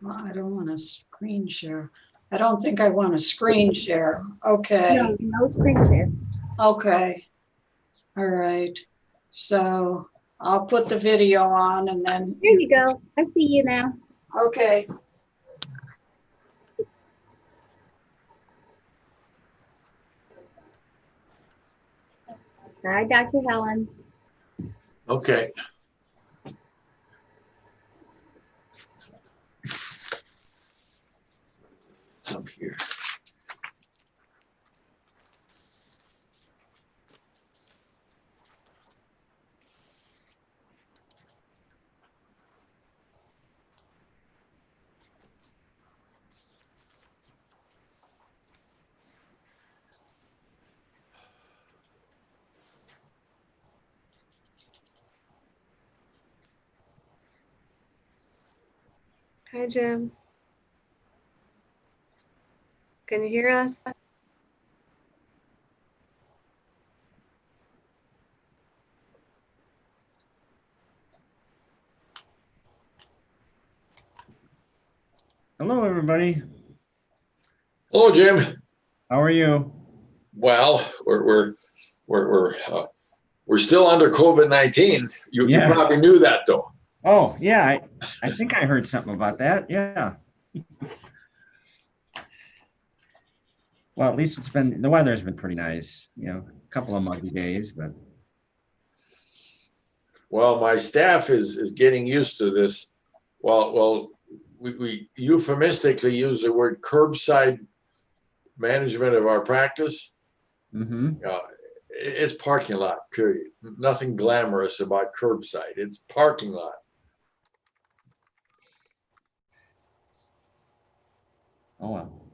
Well, I don't want to screen share. I don't think I want to screen share. Okay. No, no screen share. Okay. All right. So I'll put the video on and then. There you go. I see you now. Okay. Hi, Dr. Helen. Okay. Up here. Hi, Jim. Can you hear us? Hello, everybody. Hello, Jim. How are you? Well, we're still under COVID-19. You Yeah. probably knew that, though. Oh, yeah. I think I heard something about that. Yeah. Well, at least the weather's been pretty nice. You know, a couple of muggy days, but Well, my staff is getting used to this. Well, we euphemistically use the word curbside management of our practice. It's parking lot, period. Nothing glamorous about curbside. It's parking lot. oh well.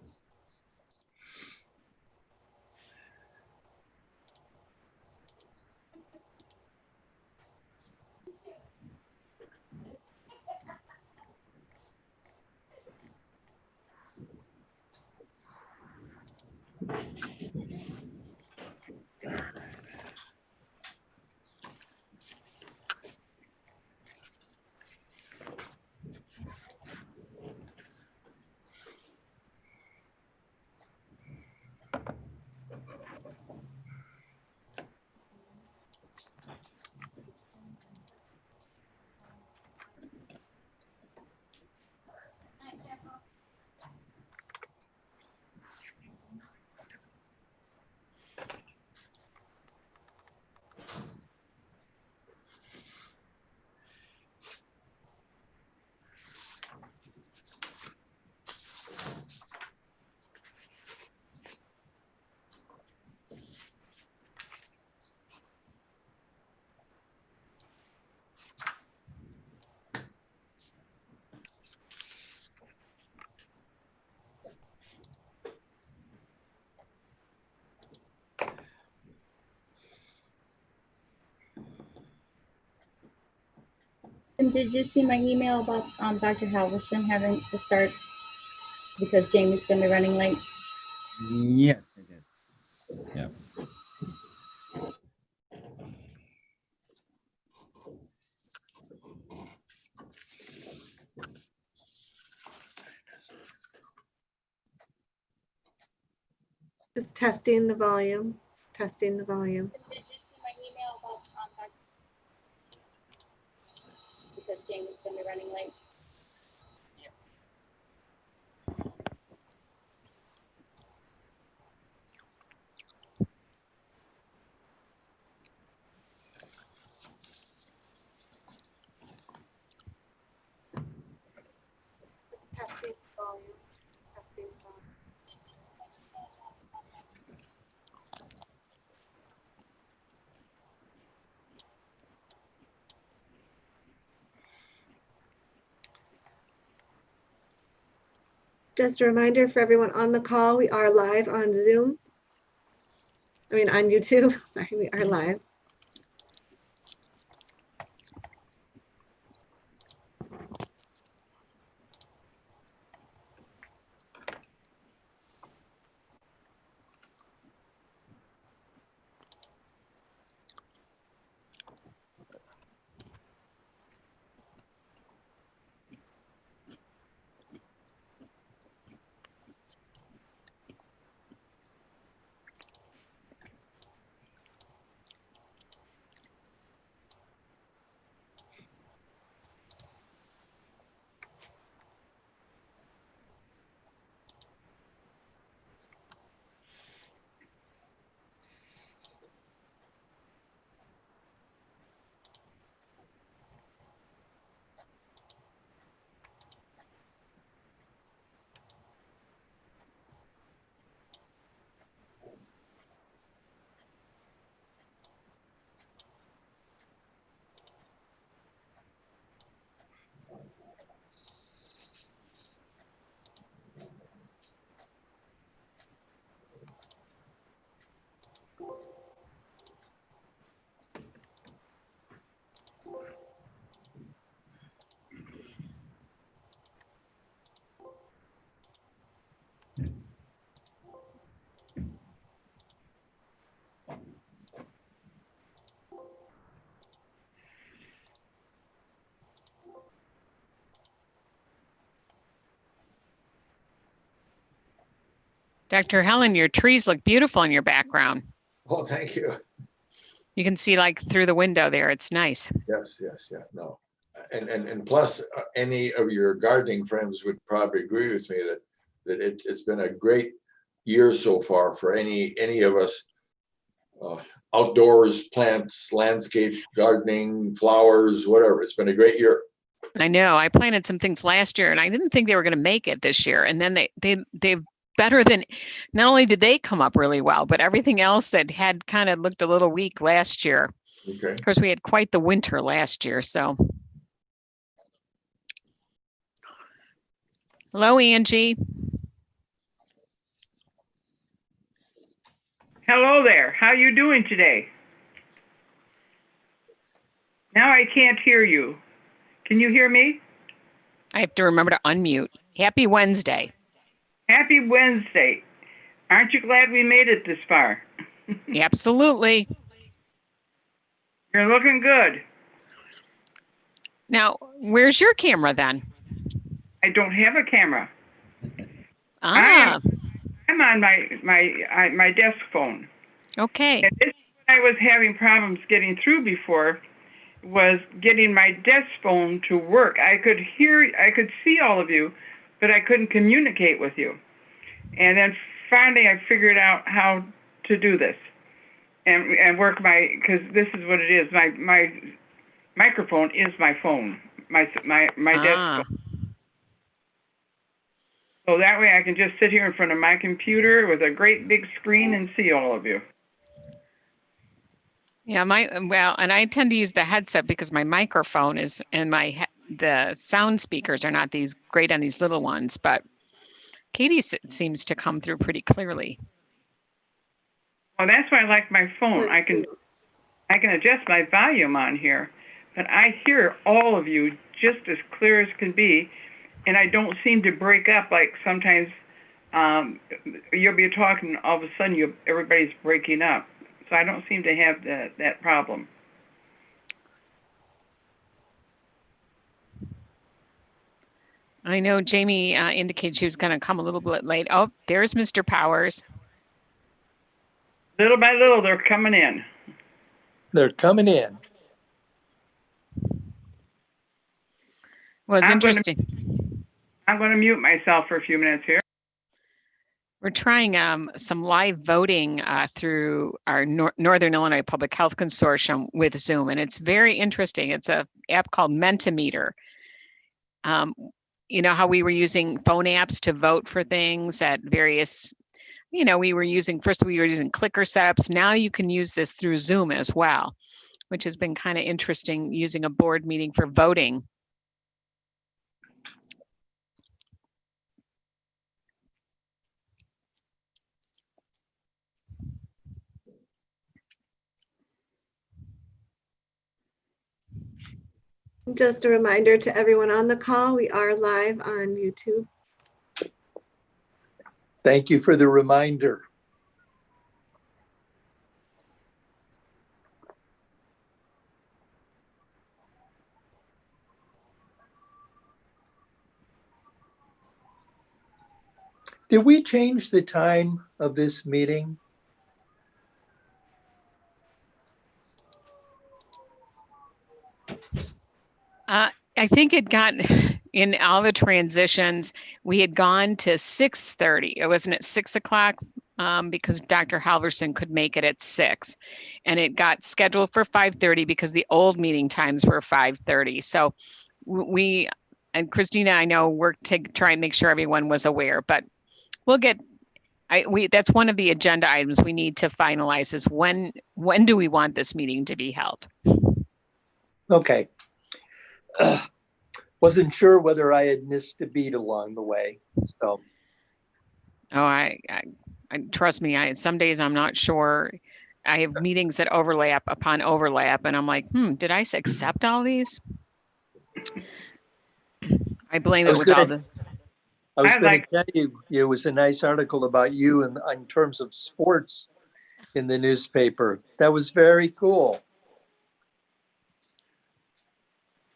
And did you see my email about Dr. Halverson having to start because Jamie's going to be running late? Yes, I did. Yeah. Just testing the volume. Testing the volume. Did you see my email about Dr. because Jamie's going to be running late? Testing the volume. Testing the volume. Just a reminder for everyone on the call, we are live on Zoom. I mean, on YouTube. Sorry, we are live. Dr. Helen, your trees look beautiful in your background. Oh, thank you. You can see like through the window there. It's nice. Yes, yeah, no. And plus, any of your gardening friends would probably agree with me that it's been a great year so far for any of us. Outdoors, plants, landscape, gardening, flowers, whatever. It's been a great year. I know. I planted some things last year and I didn't think they were going to make it this year. And then they've better than, not only did they come up really well, but everything else that had kind of looked a little weak last year. Okay. Of course, we had quite the winter last year. So, hello, Angie. Hello there. How you doing today? Now I can't hear you. Can you hear me? I have to remember to unmute. Happy Wednesday. Happy Wednesday. Aren't you glad we made it this far? Absolutely. You're looking good. Now, where's your camera then? I don't have a camera. Ah, I'm on my desk phone. okay. And this is what I was having problems getting through before, was getting my desk phone to work. I could see all of you, but I couldn't communicate with you. And then finally I figured out how to do this and work because this is what it is. My microphone is my phone, my desk phone. So that way I can just sit here in front of my computer with a great big screen and see all of you. Yeah, and I tend to use the headset because my microphone is, and the sound speakers are not these great on these little ones, but Katie seems to come through pretty clearly. Well, that's why I like my phone. I can adjust my volume on here, but I hear all of you just as clear as can be, and I don't seem to break up like sometimes you'll be talking, all of a sudden everybody's breaking up. So I don't seem to have that problem. I know Jamie indicated she was going to come a little bit late. Oh, there's Mr. Powers. Little by little, they're coming in. They're coming in. Well, it's interesting. I'm going to mute myself for a few minutes here. We're trying some live voting through our Northern Illinois Public Health Consortium with Zoom, and it's very interesting. It's an app called Mentimeter. You know how we were using phone apps to vote for things at various, we were using clicker setups. Now you can use this through Zoom as well, which has been kind of interesting, using a board meeting for voting. Just a reminder to everyone on the call, we are live on YouTube. Thank you for the reminder. Did we change the time of this meeting? I think it got, in all the transitions, we had gone to 6:30. It wasn't at 6 o'clock because Dr. Halverson could make it at 6. And it got scheduled for 5:30 because the old meeting times were 5:30. So we, and Christina, I know, worked to try and make sure everyone was aware, but we'll get, that's one of the agenda items we need to finalize is when do we want this meeting to be held? Okay. Wasn't sure whether I had missed a beat along the way. So. Oh, I trust me. Some days I'm not sure. I have meetings that overlap upon overlap, and I'm like, did I accept all these? I blame it with all the. I was going to tell you, it was a nice article about you in terms of sports in the newspaper. That was very cool.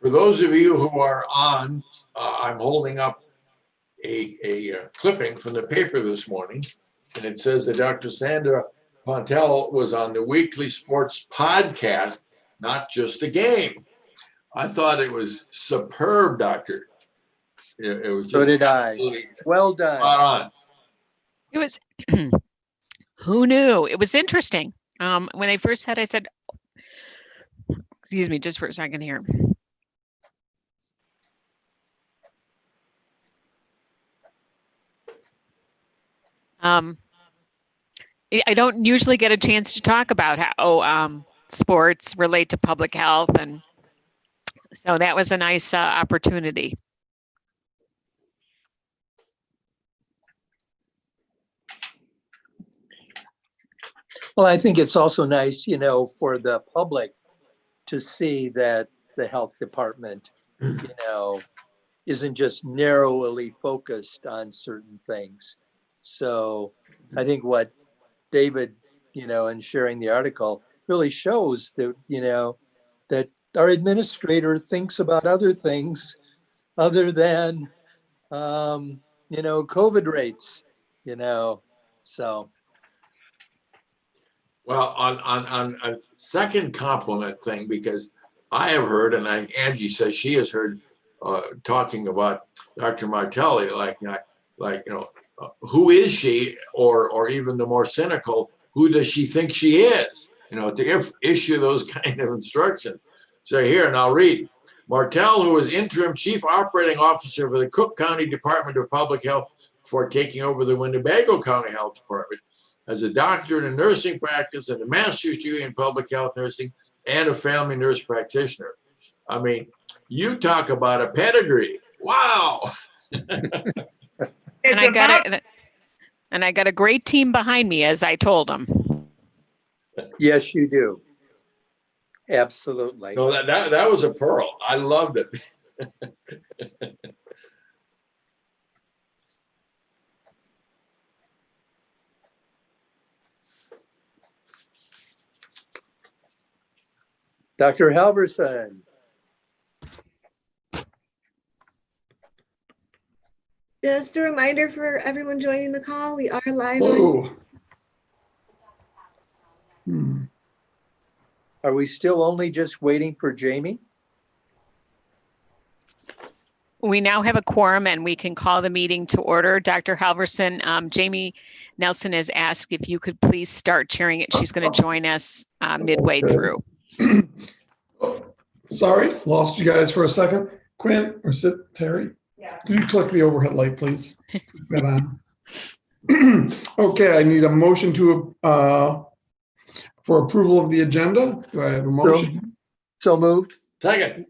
For those of you who are on, I'm holding up a clipping from the paper this morning. and it says that Dr. Sandra Pontel was on the weekly sports podcast, Not Just a Game. I thought it was superb, Doctor. It was So just did I. absolutely Well done. spot on. It was, who knew? It was interesting. When they first said, I said, excuse me, just for a second here. I don't usually get a chance to talk about how sports relate to public health, and so that was a nice opportunity. Well, I think it's also nice, you know, for the public to see that the health department, you know, isn't just narrowly focused on certain things. So I think what David, you know, and sharing the article really shows that, you know, that our administrator thinks about other things other than, you know, COVID rates, you know, so. Well, on a second compliment thing, because I have heard, and Angie says she has heard talking about Dr. Martelli, like you know, who is she, or even the more cynical, who does she think she is? You know, to issue those kind of instructions. So here, and I'll read. Martell, who was interim chief operating officer for the Cook County Department of Public Health before taking over the Winnebago County Health Department, as a doctor in a nursing practice and a master's degree in public health nursing and a family nurse practitioner. I mean, you talk about a pedigree. Wow. And I got a great team behind me, as I told them. Yes, you do. Absolutely. No, that was a pearl. I loved it. Dr. Halverson. Just a reminder for everyone joining the call, we are live. Hello. Are we still only just waiting for Jamie? We now have a quorum and we can call the meeting to order. Dr. Halverson, Jamie Nelson has asked if you could please start chairing it. She's going to join us midway through. Sorry, lost you guys for a second. Quinn or Terry? Yeah. Can you click the overhead light, please? Click that on. Okay, I need a motion to for approval of the agenda. Do I have a motion? So moved. Second.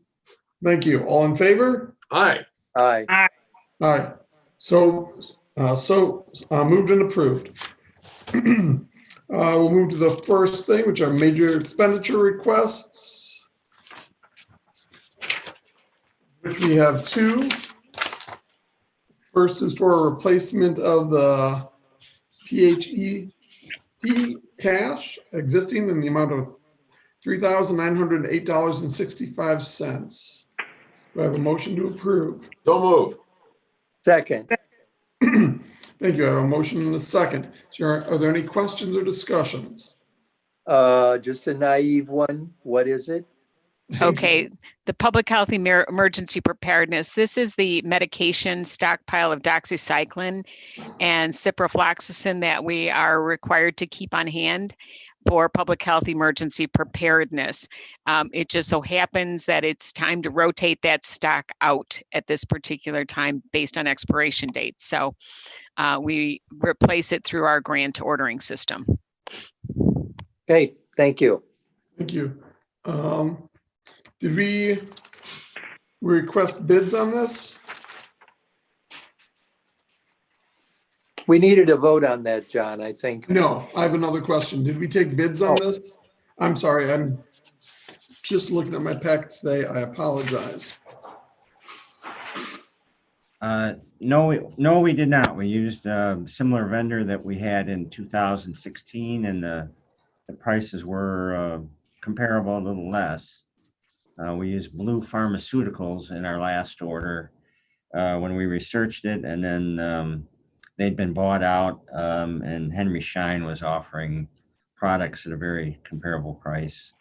Thank you. All in favor? Aye. Aye. All right. So moved and approved. We'll move to the first thing, which are major expenditure requests, which we have two. First is for a replacement of the PHET cash existing in the amount of $3,908.65. Do I have a motion to approve? So moved. Second. Thank you. I have a motion and a second. So are there any questions or discussions? Just a naive one. What is it? Okay, the public health emergency preparedness. This is the medication stockpile of doxycycline and ciprofloxacin that we are required to keep on hand for public health emergency preparedness. It just so happens that it's time to rotate that stock out at this particular time based on expiration dates. So we replace it through our grant ordering system. Okay, thank you. Thank you. Did we request bids on this? We needed a vote on that, John, I think. No, I have another question. Did we take bids on this? I'm sorry, I'm just looking at my pack today. I apologize. No, we did not. We used a similar vendor that we had in 2016, and the prices were comparable, a little less. We used Blue Pharmaceuticals in our last order when we researched it, and then they'd been bought out, and Henry Schein was offering products at a very comparable price.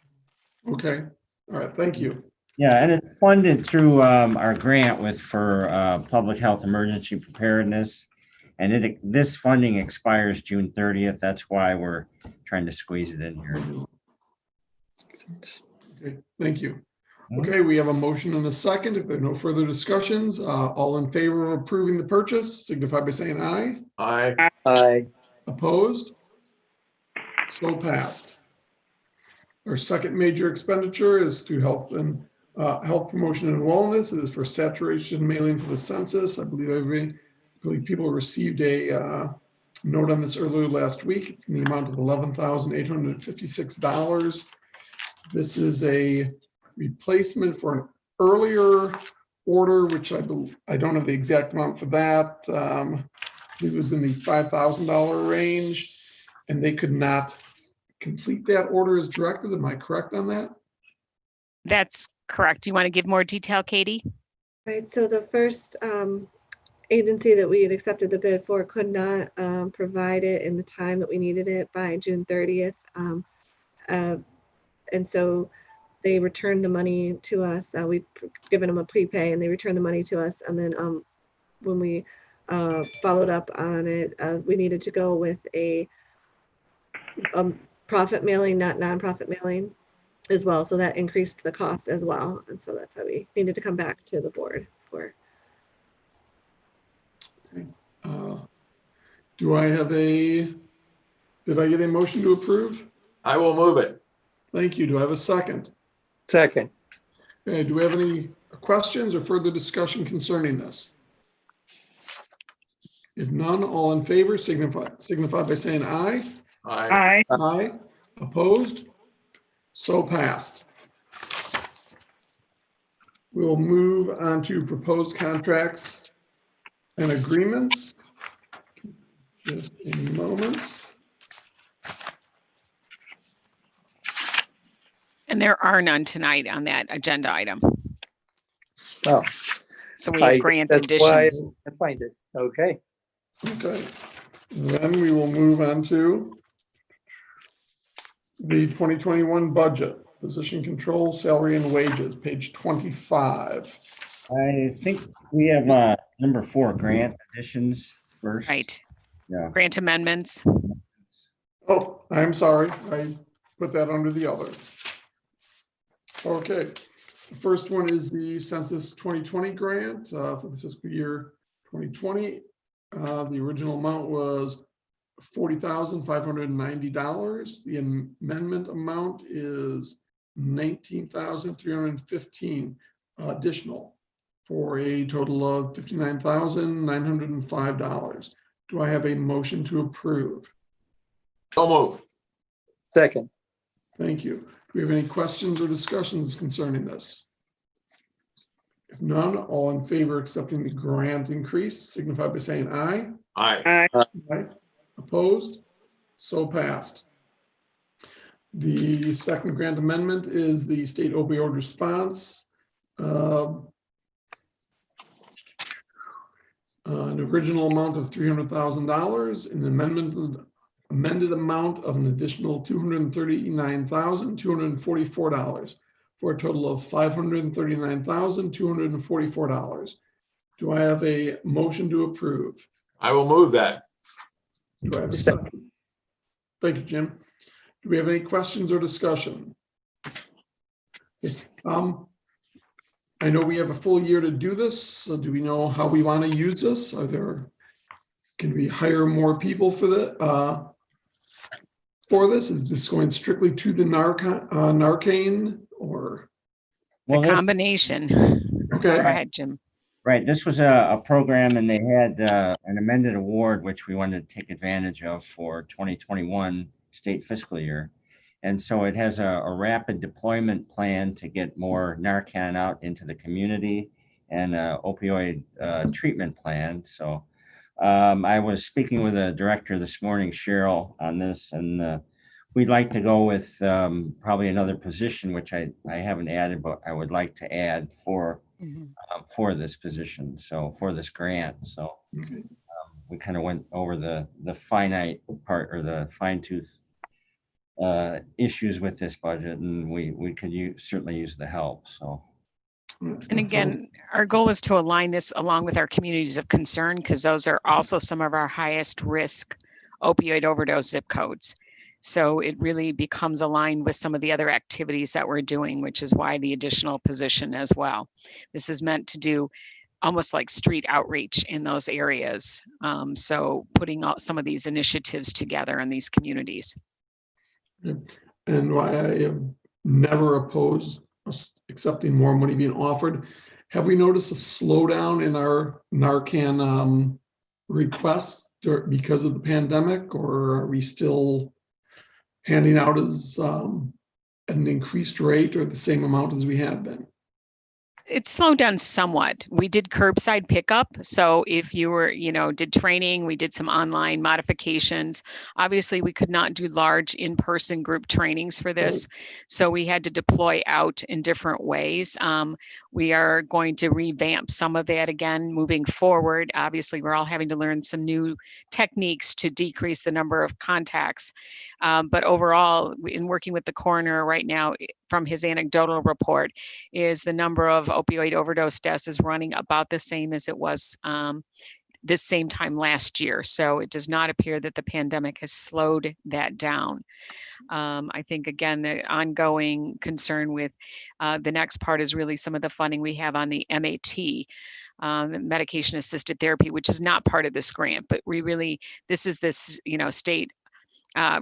Okay, all right, thank you. Yeah, and it's funded through our grant for public health emergency preparedness. And this funding expires June 30th. That's why we're trying to squeeze it in here. Okay, thank you. Okay, we have a motion and a second. If there are no further discussions, all in favor of approving the purchase, signify by saying aye. Aye. Aye. Opposed? So passed. Our second major expenditure is to health promotion and wellness. It is for saturation mailing for the census. I believe people received a note on this earlier last week. It's in the amount of $11,856. This is a replacement for an earlier order, which I don't have the exact amount for that. It was in the $5,000 range, and they could not complete that order as directed. Am I correct on that? That's correct. You want to give more detail, Katie? Right, so the first agency that we had accepted the bid for could not provide it in the time that we needed it by June 30th. And so they returned the money to us. We've given them a prepay and they returned the money to us. And then when we followed up on it, we needed to go with a profit mailing, not nonprofit mailing as well. So that increased the cost as well. And so that's how we needed to come back to the board for. Did I get a motion to approve? I will move it. Thank you. Do I have a second? Second. Okay, do we have any questions or further discussion concerning this? If none, all in favor signify by saying aye. Aye. Aye. Aye. Opposed? So passed. We'll move on to proposed contracts and agreements. Just a moment. And there are none tonight on that agenda item. Oh, So we have grant that's why additions. I find it. Okay. Okay. Then we will move on to the 2021 budget, position control, salary and wages, page 25. I think we have number 4, grant additions first. Right. Yeah. Grant amendments. Oh, I'm sorry. I put that under the other. Okay. The first one is the Census 2020 grant for the fiscal year 2020. The original amount was $40,590. The amendment amount is $19,315 additional for a total of $59,905. Do I have a motion to approve? So move. Second. Thank you. Do we have any questions or discussions concerning this? If none, all in favor accepting the grant increase signify by saying aye. Aye. Aye. Aye. Opposed? So passed. The second grant amendment is the state opioid response. An original amount of $300,000, an amended amount of an additional $239,244 for a total of $539,244. Do I have a motion to approve? I will move that. Do I have a second? Thank you, Jim. Do we have any questions or discussion? Okay, I know we have a full year to do this. So do we know how we want to use this? Can we hire more people for this? Is this going strictly to the Narcan or? A combination. Okay. Go ahead, Jim. Right. This was a program, and they had an amended award, which we wanted to take advantage of for 2021 state fiscal year. And so it has a rapid deployment plan to get more Narcan out into the community and an opioid treatment plan. So I was speaking with the director this morning, Cheryl, on this, and we'd like to go with probably another position, which I haven't added, but I would like to add for this position. So for this grant. So Okay. we kind of went over the finite part or the fine tooth issues with this budget, and we could certainly use the help. So. And again, our goal is to align this along with our communities of concern, because those are also some of our highest risk opioid overdose zip codes. So it really becomes aligned with some of the other activities that we're doing, which is why the additional position as well. This is meant to do almost like street outreach in those areas. So putting all, some of these initiatives together in these communities. And why I have never opposed us accepting more money being offered. Have we noticed a slowdown in our Narcan requests because of the pandemic, or are we still handing out as an increased rate or the same amount as we have been? It's slowed down somewhat. We did curbside pickup. So if you were, did training, we did some online modifications. Obviously, we could not do large in-person group trainings for this. So we had to deploy out in different ways. We are going to revamp some of that again moving forward. Obviously, we're all having to learn some new techniques to decrease the number of contacts. But overall, in working with the coroner right now, from his anecdotal report, is the number of opioid overdose deaths is running about the same as it was this same time last year. So it does not appear that the pandemic has slowed that down. I think, again, the ongoing concern with the next part is really some of the funding we have on the MAT, medication assisted therapy, which is not part of this grant, but this is this, state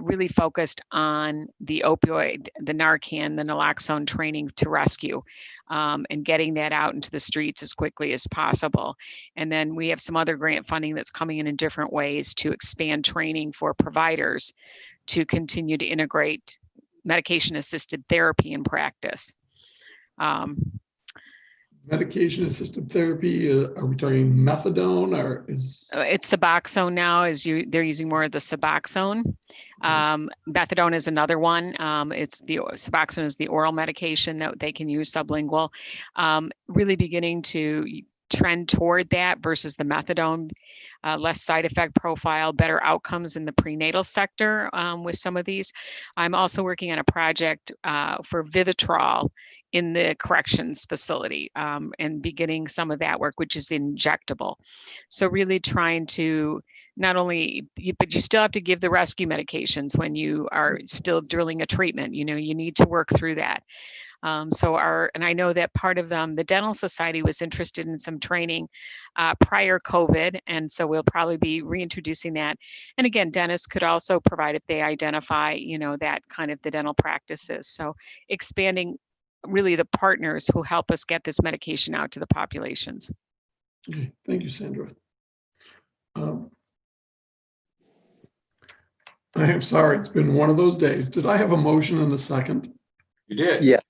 really focused on the opioid, the Narcan, the naloxone training to rescue, and getting that out into the streets as quickly as possible. And then we have some other grant funding that's coming in different ways to expand training for providers to continue to integrate medication assisted therapy in practice. Medication assisted therapy, are we talking methadone, or is it's Suboxone now? They're using more of the Suboxone. Methadone is another one. It's the Suboxone is the oral medication that they can use sublingual. Really beginning to trend toward that versus the methadone. Less side effect profile, better outcomes in the prenatal sector with some of these. I'm also working on a project for Vivitrol in the corrections facility and beginning some of that work, which is injectable. So really trying to not only, but you still have to give the rescue medications when you are still drilling a treatment. You need to work through that. And I know that part of the Dental Society was interested in some training prior COVID. And so we'll probably be reintroducing that. And again, dentists could also provide if they identify, that kind of the dental practices. So expanding really the partners who help us get this medication out to the populations. Okay, thank you, Sandra. I am sorry, it's been one of those days. Did I have a motion in a second? You did? Yeah.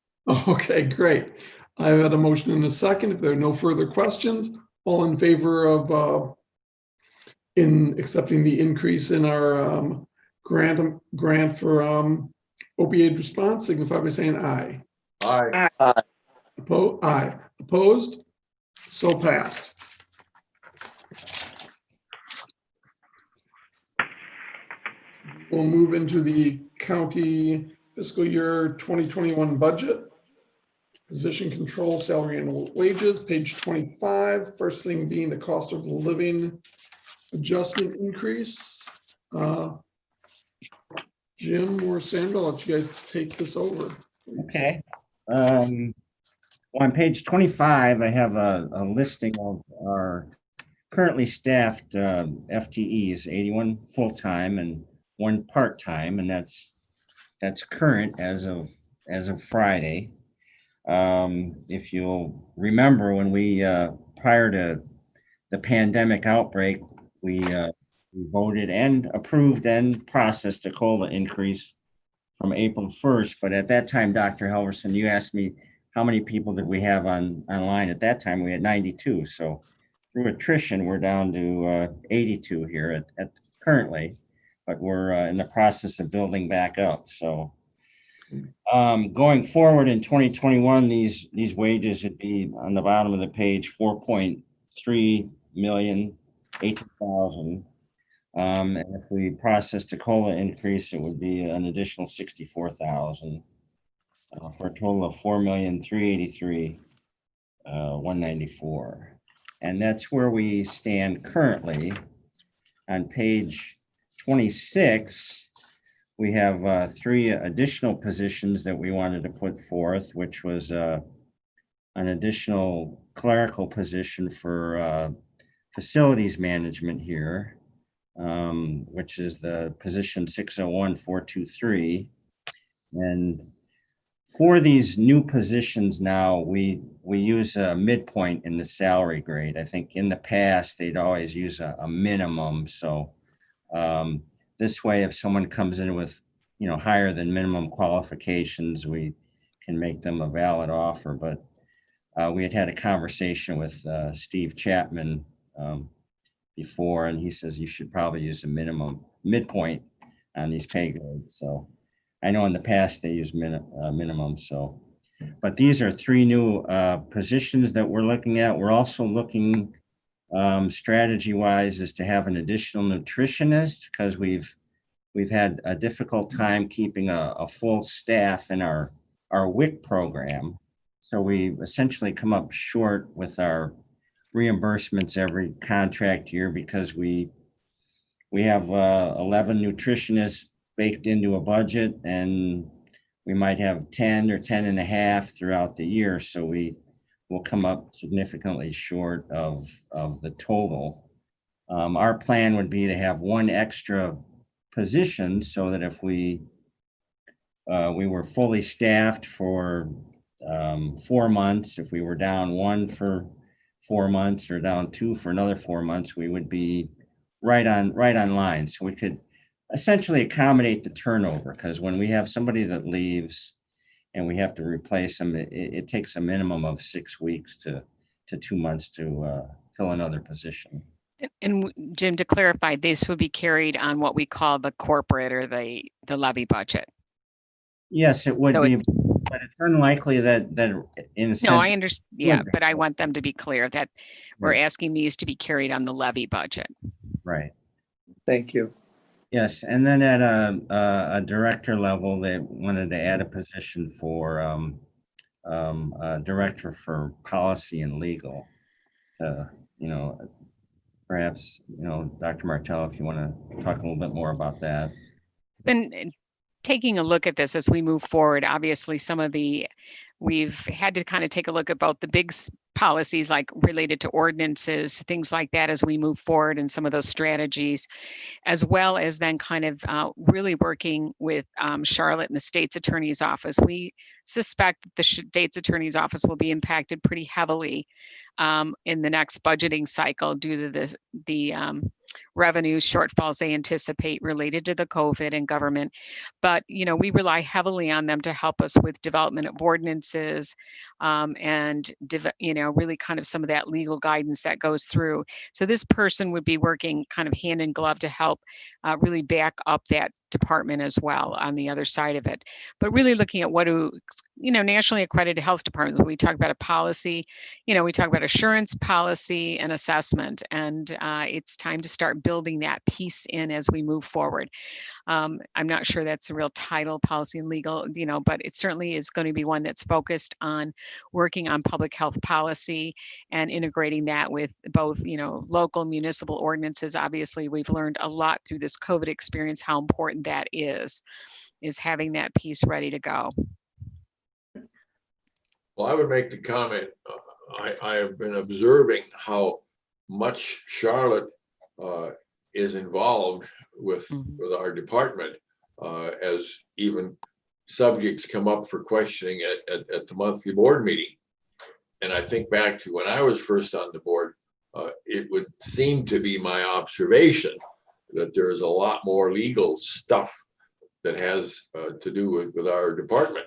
Okay, great. I've had a motion in a second. If there are no further questions, all in favor of in accepting the increase in our grant for opioid response, signify by saying aye. Aye. Aye. Opposed? So passed. We'll move into the county fiscal year 2021 budget. Position control, salary and wages, page 25. First thing being the cost of living adjustment increase. Jim or Sandra, I'll let you guys take this over. Please. Okay. On page 25, I have a listing of our currently staffed FTEs, 81 full-time and 1 part-time, and that's current as of Friday. If you'll remember, when we prior to the pandemic outbreak, we voted and approved and processed a COLA increase from April 1st. But at that time, Dr. Helverson, you asked me how many people did we have online. At that time, we had 92. So through attrition, we're down to 82 here at currently, but we're in the process of building back up. So going forward in 2021, these wages would be on the bottom of the page, 4.3 million 18,000. And if we processed a COLA increase, it would be an additional 64,000 for a total of 4,383,194. And that's where we stand currently. On page 26, we have 3 additional positions that we wanted to put forth, which was an additional clerical position for facilities management here, which is the position 601423. And for these new positions now, we use a midpoint in the salary grade. I think in the past, they'd always use a minimum. So this way, if someone comes in with, higher than minimum qualifications, we can make them a valid offer. But we had a conversation with Steve Chapman before, and he says you should probably use a midpoint on these pay grades. So I know in the past they use minimum. So, but these are 3 new positions that we're looking at. We're also looking strategy-wise is to have an additional nutritionist, because we've had a difficult time keeping a full staff in our WIC program. So we essentially come up short with our reimbursements every contract year, because we have 11 nutritionists baked into a budget, and we might have 10 or 10 and a half throughout the year. So we will come up significantly short of the total. Our plan would be to have 1 extra position, so that if we were fully staffed for 4 months, if we were down 1 for 4 months or down 2 for another 4 months, we would be right on line. So we could essentially accommodate the turnover, because when we have somebody that leaves and we have to replace them, it takes a minimum of 6 weeks to 2 months to fill another position. And Jim, to clarify, this would be carried on what we call the corporate or the levy budget. Yes, it would So be, but it's unlikely that in a sense. No, I understand. Yeah, be. but I want them to be clear that we're Yes. asking these to be carried on the levy budget. Right. Thank you. Yes, and then at a director level, they wanted to add a position for a director for policy and legal. Perhaps, Dr. Martell, if you want to talk a little bit more about that. And taking a look at this as we move forward, obviously we've had to kind of take a look at both the big policies like related to ordinances, things like that as we move forward, and some of those strategies, as well as then kind of really working with Charlotte and the state's attorney's office. We suspect that the state's attorney's office will be impacted pretty heavily in the next budgeting cycle due to the revenue shortfalls they anticipate related to the COVID and government. But, we rely heavily on them to help us with development of ordinances and, really kind of some of that legal guidance that goes through. So this person would be working kind of hand in glove to help really back up that department as well on the other side of it. But really looking at what do, nationally accredited health departments, when we talk about a policy, we talk about assurance, policy, and assessment. And it's time to start building that piece in as we move forward. I'm not sure that's a real title, policy and legal, but it certainly is going to be one that's focused on working on public health policy and integrating that with both, local municipal ordinances. Obviously, we've learned a lot through this COVID experience, how important that is having that piece ready to go. Well, I would make the comment, I have been observing how much Charlotte is involved with our department as even subjects come up for questioning at the monthly board meeting. And I think back to when I was first on the board, it would seem to be my observation that there is a lot more legal stuff that has to do with our department.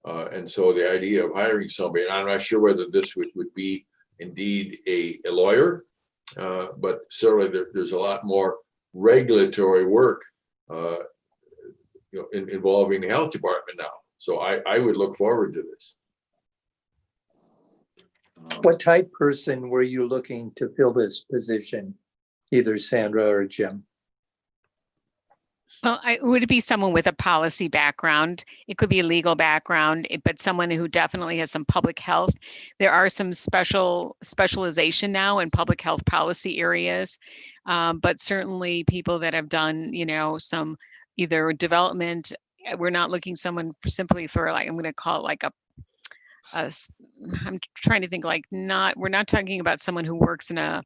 And so the idea of hiring somebody, and I'm not sure whether this would be indeed a lawyer, but certainly there's a lot more regulatory work involving the health department now. So I would look forward to this. What type person were you looking to fill this position? either Sandra or Jim. Well, would it be someone with a policy background? It could be a legal background, but someone who definitely has some public health. There are some specialization now in public health policy areas, but certainly people that have done, some either development. We're not looking someone simply for, like, I'm going to call it like I'm trying to think, like, we're not talking about someone who works in a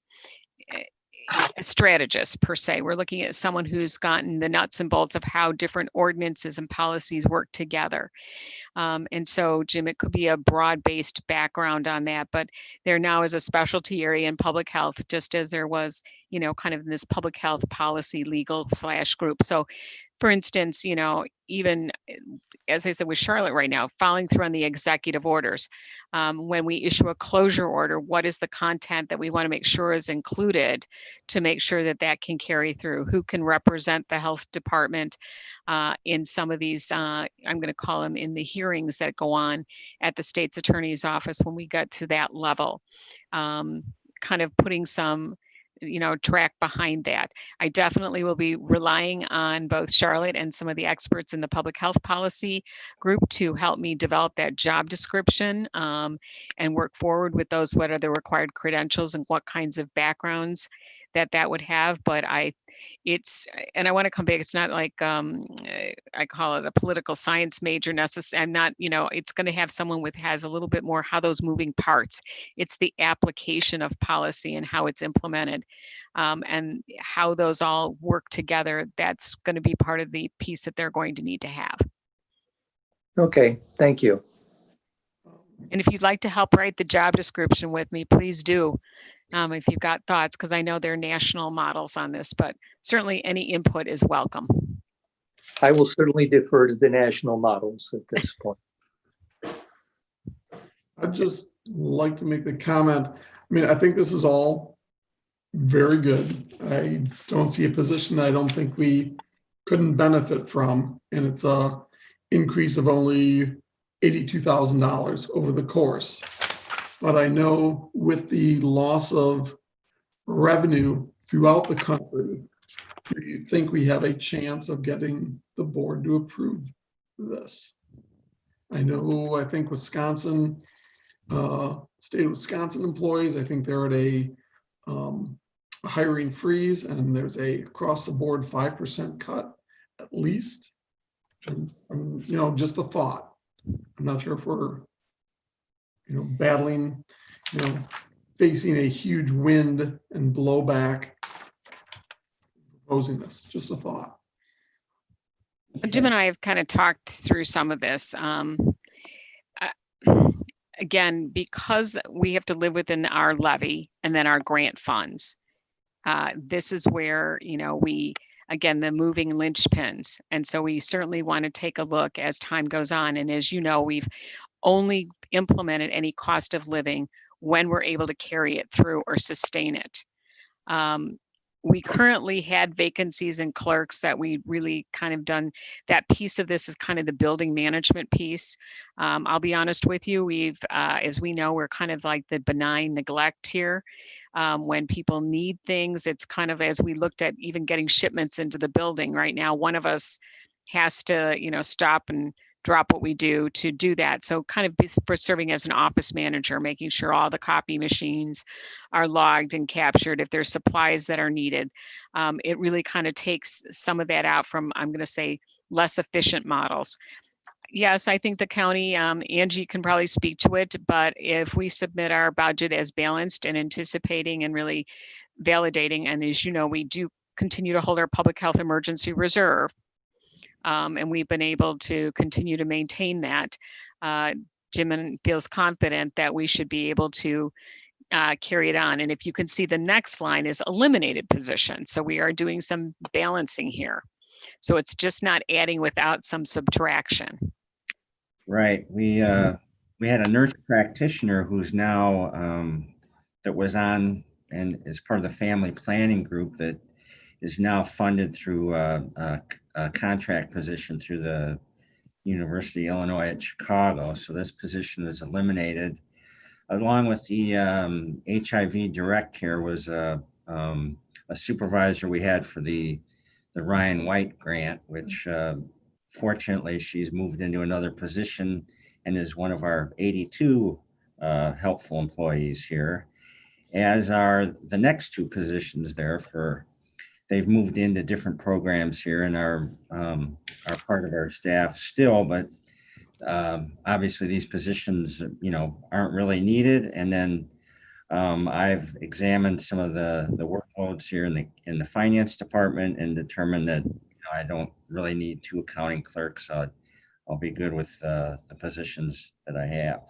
strategist per se. We're looking at someone who's gotten the nuts and bolts of how different ordinances and policies work together. And so, Jim, it could be a broad-based background on that, but there now is a specialty area in public health, just as there was, kind of in this public health policy legal / group. So, for instance, even as I said with Charlotte right now, following through on the executive orders. When we issue a closure order, what is the content that we want to make sure is included to make sure that that can carry through? Who can represent the health department in some of these, I'm going to call them in the hearings that go on at the state's attorney's office when we get to that level? Kind of putting some track behind that. I definitely will be relying on both Charlotte and some of the experts in the public health policy group to help me develop that job description and work forward with those, what are the required credentials and what kinds of backgrounds that would have. But I want to come back, it's not like I call it a political science major necessarily. I'm not, it's going to have someone has a little bit more how those moving parts. It's the application of policy and how it's implemented and how those all work together. That's going to be part of the piece that they're going to need to have. Okay, thank you. And if you'd like to help write the job description with me, please do. If you've got thoughts, because I know there are national models on this, but certainly any input is welcome. I will certainly defer to the national models at this point. I'd just like to make the comment. I mean, I think this is all very good. I don't see a position that I don't think we couldn't benefit from, and it's a increase of only $82,000 over the course. But I know with the loss of revenue throughout the country, do you think we have a chance of getting the board to approve this? I think Wisconsin, state of Wisconsin employees, I think they're at a hiring freeze, and there's a across the board 5% cut at least. And, just a thought. I'm not sure if we're battling, facing a huge wind and blowback, proposing this, just a thought. Jim and I have kind of talked through some of this. Again, because we have to live within our levy and then our grant funds, this is where, again, the moving linchpins. And so we certainly want to take a look as time goes on. And as you know, we've only implemented any cost of living when we're able to carry it through or sustain it. We currently had vacancies in clerks that we really kind of done. That piece of this is kind of the building management piece. I'll be honest with you, we've, as we know, we're kind of like the benign neglect here. When people need things, it's kind of, as we looked at even getting shipments into the building right now, one of us has to, stop and drop what we do to do that. So kind of for serving as an office manager, making sure all the copy machines are logged and captured. If there's supplies that are needed, it really kind of takes some of that out from, I'm going to say, less efficient models. Yes, I think the county, Angie can probably speak to it, but if we submit our budget as balanced and anticipating and really validating, and as you know, we do continue to hold our public health emergency reserve, and we've been able to continue to maintain that. Jim feels confident that we should be able to carry it on. And if you can see, the next line is eliminated positions. So we are doing some balancing here. So it's just not adding without some subtraction. Right. We had a nurse practitioner who's now that was on and is part of the family planning group that is now funded through a contract position through the University of Illinois at Chicago. So this position is eliminated, along with the HIV direct care was a a supervisor we had for the Ryan White grant, which fortunately she's moved into another position and is one of our 82 helpful employees here, as are the next two positions there they've moved into different programs here and are part of our staff still, but obviously these positions, aren't really needed. And then I've examined some of the workloads here in the finance department and determined that I don't really need 2 accounting clerks. So I'll be good with the positions that I have.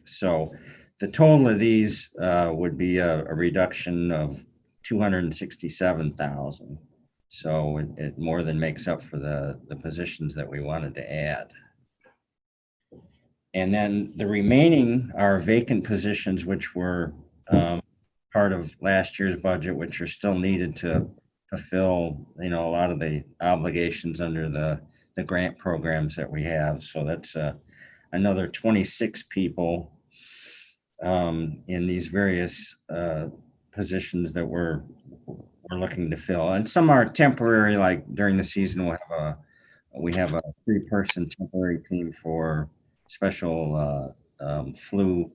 So the total of these would be a reduction of 267,000. So it more than makes up for the positions that we wanted to add. And then the remaining are vacant positions, which were part of last year's budget, which are still needed to fulfill, a lot of the obligations under the grant programs that we have. So that's another 26 people in these various positions that we're looking to fill. And some are temporary, like during the season, we have a 3-person temporary team for special flu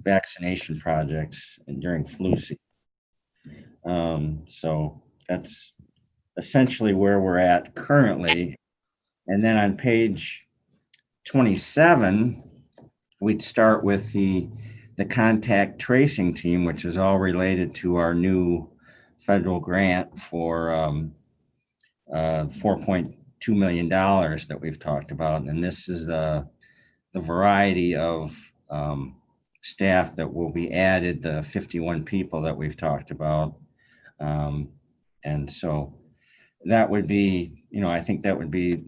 vaccination projects and during flu season. So that's essentially where we're at currently. And then on page 27, we'd start with the contact tracing team, which is all related to our new federal grant for $4.2 million that we've talked about. And this is the variety of staff that will be added, the 51 people that we've talked about. And so that would be, I think it would be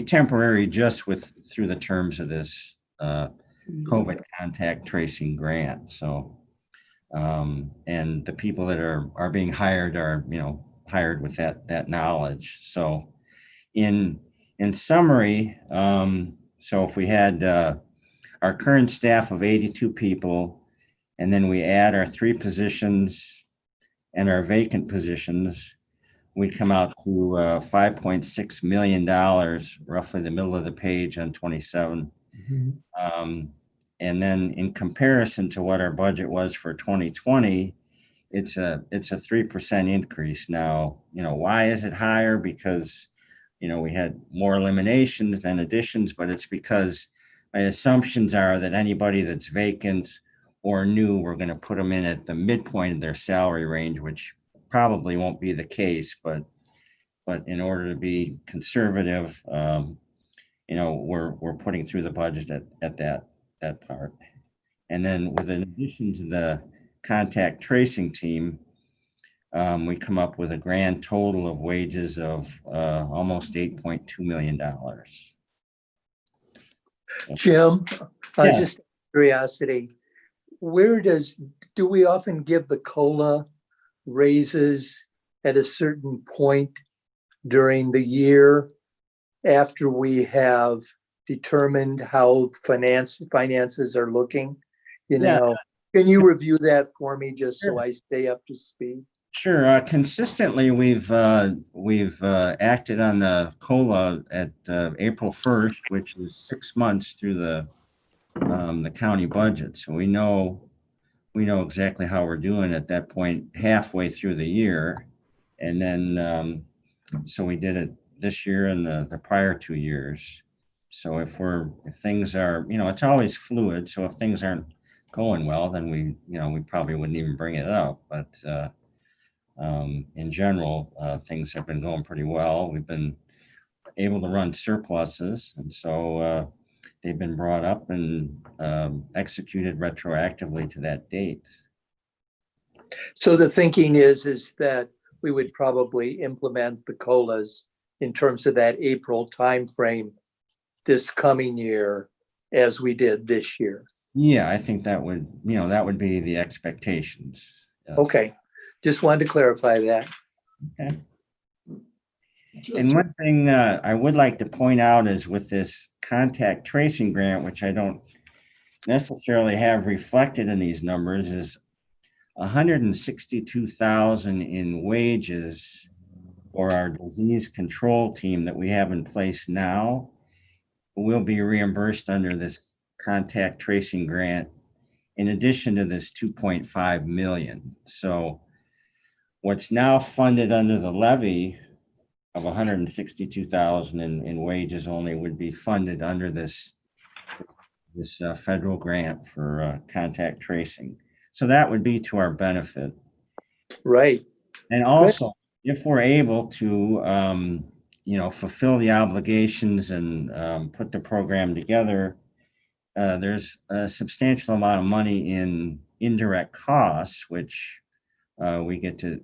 temporary just through the terms of this COVID contact tracing grant. So, and the people that are being hired are, hired with that knowledge. So in summary, so if we had our current staff of 82 people, and then we add our 3 positions and our vacant positions, we come out to $5.6 million, roughly the middle of the page on 27. And then in comparison to what our budget was for 2020, it's a 3% increase. Now, why is it higher? Because, we had more eliminations than additions, but it's because my assumptions are that anybody that's vacant or new, we're going to put them in at the midpoint of their salary range, which probably won't be the case, but in order to be conservative, we're putting through the budget at that part. And then with an addition to the contact tracing team, we come up with a grand total of wages of almost $8.2 million. Jim, Yeah. just curiosity, do we often give the COLA raises at a certain point during the year after we have determined how finances are looking? Can you review that for me just so I stay up to speed? Sure. Consistently, we've acted on the COLA at April 1st, which is 6 months through the county budget. So we know exactly how we're doing at that point, halfway through the year. And then, so we did it this year and the prior 2 years. So if things are, it's always fluid. So if things aren't going well, then we probably wouldn't even bring it up. But in general, things have been going pretty well. We've been able to run surpluses, and so they've been brought up and executed retroactively to that date. So the thinking is that we would probably implement the COLAs in terms of that April timeframe this coming year as we did this year. Yeah, I think that would be the expectations. Yes. Okay, just wanted to clarify that. Okay. And one thing I would like to point out is with this contact tracing grant, which I don't necessarily have reflected in these numbers, is $162,000 in wages for our disease control team that we have in place now will be reimbursed under this contact tracing grant, in addition to this 2.5 million. So what's now funded under the levy of 162,000 in wages only would be funded under this federal grant for contact tracing. So that would be to our benefit. Right. And also, if we're able to, fulfill the obligations and put the program together, there's a substantial amount of money in indirect costs, which we get to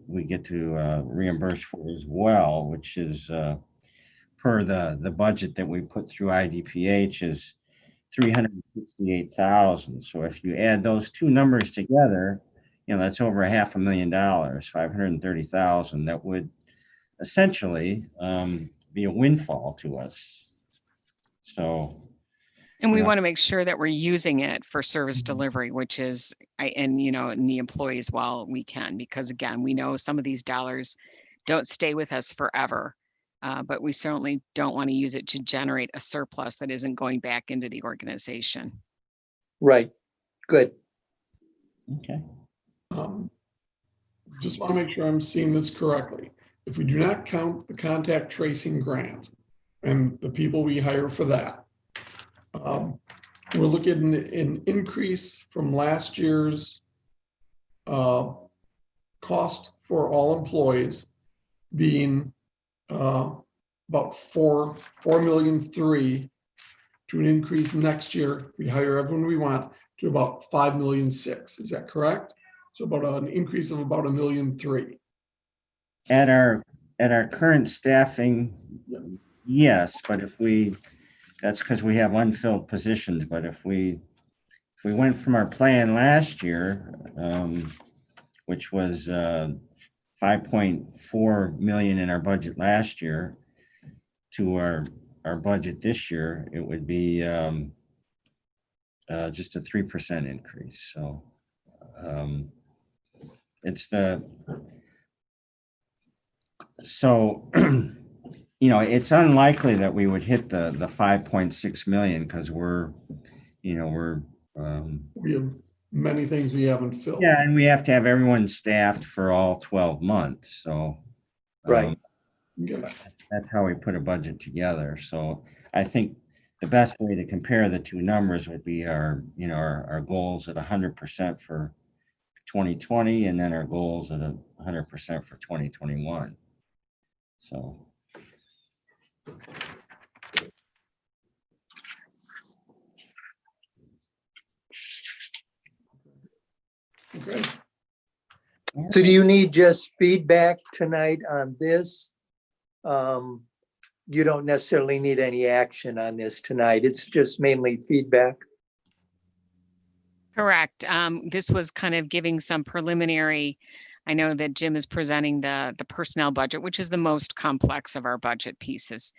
reimburse for as well, which is per the budget that we put through IDPH is $368,000. So if you add those two numbers together, that's over $500,000, 530,000. That would essentially be a windfall to us. So. And we Yeah. want to make sure that we're using it for service delivery, which is, and the employees while we can, because again, we know some of these dollars don't stay with us forever, but we certainly don't want to use it to generate a surplus that isn't going back into the organization. Right. Good. Okay. Just want to make sure I'm seeing this correctly. If we do not count the contact tracing grant and the people we hire for that, we're looking at an increase from last year's cost for all employees being about $4.3 million to an increase next year, if we hire everyone we want, to about $5.6 million. Is that correct? So about an increase of about $1.3 million. At our current staffing, yes, but that's because we have unfilled positions. But if we went from our plan last year, which was 5.4 million in our budget last year, to our budget this year, it would be just a 3% increase. So it's unlikely that we would hit the 5.6 million because we have many things we haven't filled. Yeah, and we have to have everyone staffed for all 12 months. So Right. That's how we put a budget together. So I think the best way to compare the two numbers would be our goals at 100% for 2020, and then our goals at 100% for 2021. So. Okay. So do you need just feedback tonight on this? You don't necessarily need any action on this tonight. It's just mainly feedback. Correct. This was kind of giving some preliminary. I know that Jim is presenting the personnel budget, which is the most complex of our budget pieces.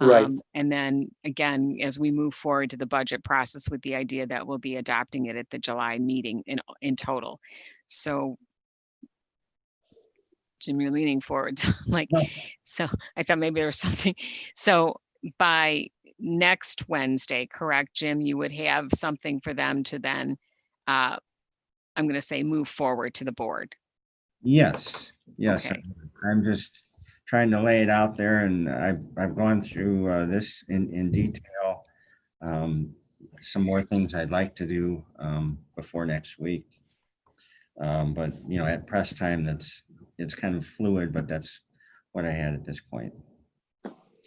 Right. And then again, as we move forward to the budget process with the idea that we'll be adopting it at the July meeting in total. So Jim, you're leaning forward. So I thought maybe there was something. So by next Wednesday, correct, Jim, you would have something for them to then, I'm going to say, move forward to the board. Yes. Okay. I'm just trying to lay it out there, and I've gone through this in detail. Some more things I'd like to do before next week. But at press time, it's kind of fluid, but that's what I had at this point.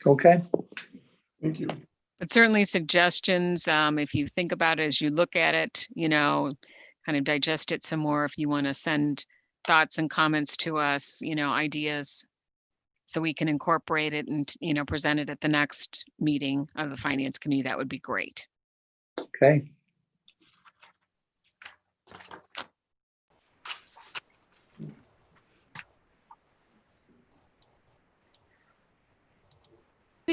Okay. Thank you. But certainly suggestions, if you think about it as you look at it, kind of digest it some more. If you want to send thoughts and comments to us, ideas, so we can incorporate it and, present it at the next meeting of the Finance Committee, that would be great. Okay.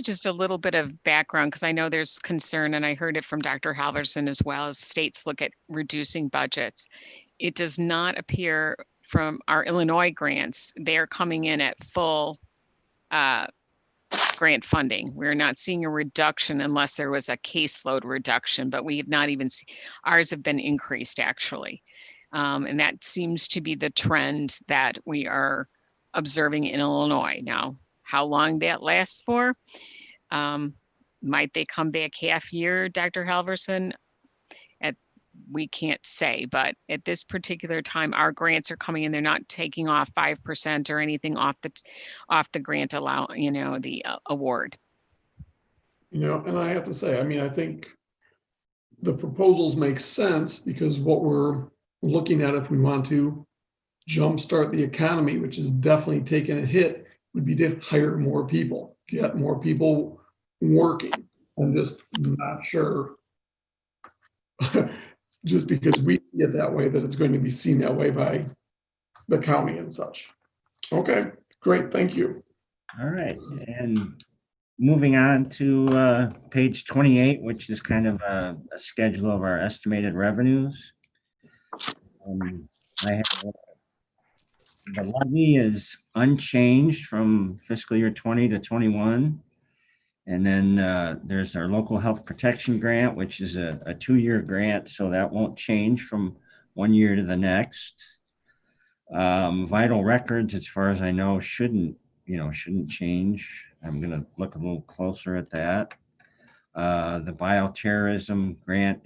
Just a little bit of background, because I know there's concern, and I heard it from Dr. Halverson as well, as states look at reducing budgets. it does not appear from our Illinois grants, they're coming in at full grant funding. We're not seeing a reduction unless there was a caseload reduction, but we have not even seen, ours have been increased actually. And that seems to be the trend that we are observing in Illinois. Now, how long that lasts for? Might they come back half year, Dr. Halverson? We can't say, but at this particular time, our grants are coming in. They're not taking off 5% or anything off the grant the award. And I have to say, I mean, I think the proposals make sense because what we're looking at, if we want to jumpstart the economy, which is definitely taking a hit, would be to hire more people, get more people working. I'm just not sure, just because we see it that way, that it's going to be seen that way by the county and such. Okay, great, thank you. All right, and moving on to page 28, which is kind of a schedule of our estimated revenues. I have the levy is unchanged from fiscal year 20 to 21. And then there's our local health protection grant, which is a 2-year grant, so that won't change from 1 year to the next. Vital records, as far as I know, shouldn't change. I'm going to look a little closer at that. The bioterrorism grant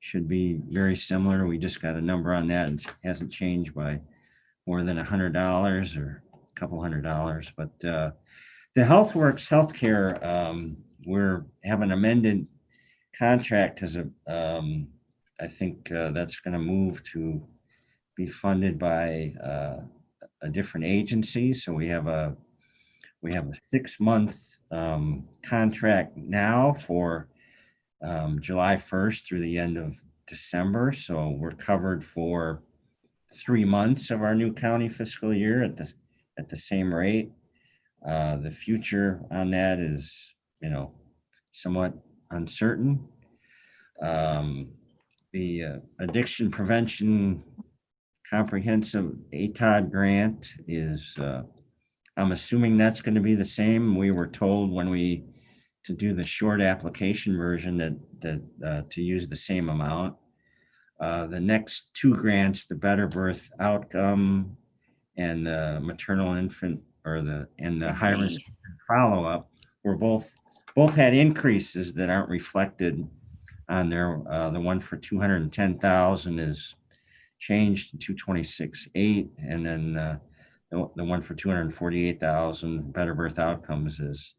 should be very similar. We just got a number on that. It hasn't changed by more than $100 or a couple $100, but the HealthWorks healthcare, we're have an amended contract as I think that's going to move to be funded by a different agency. So we have a 6-month contract now for July 1st through the end of December. So we're covered for 3 months of our new county fiscal year at the same rate. The future on that is, somewhat uncertain. The addiction prevention comprehensive ATOD grant is, I'm assuming that's going to be the same. We were told to do the short application version that to use the same amount. The next 2 grants, the Better Birth Outcome and the maternal infant and the high risk follow-up, were both had increases that aren't reflected on there. The one for 210,000 is changed to 226,800, and then the one for 248,000 Better Birth Outcomes is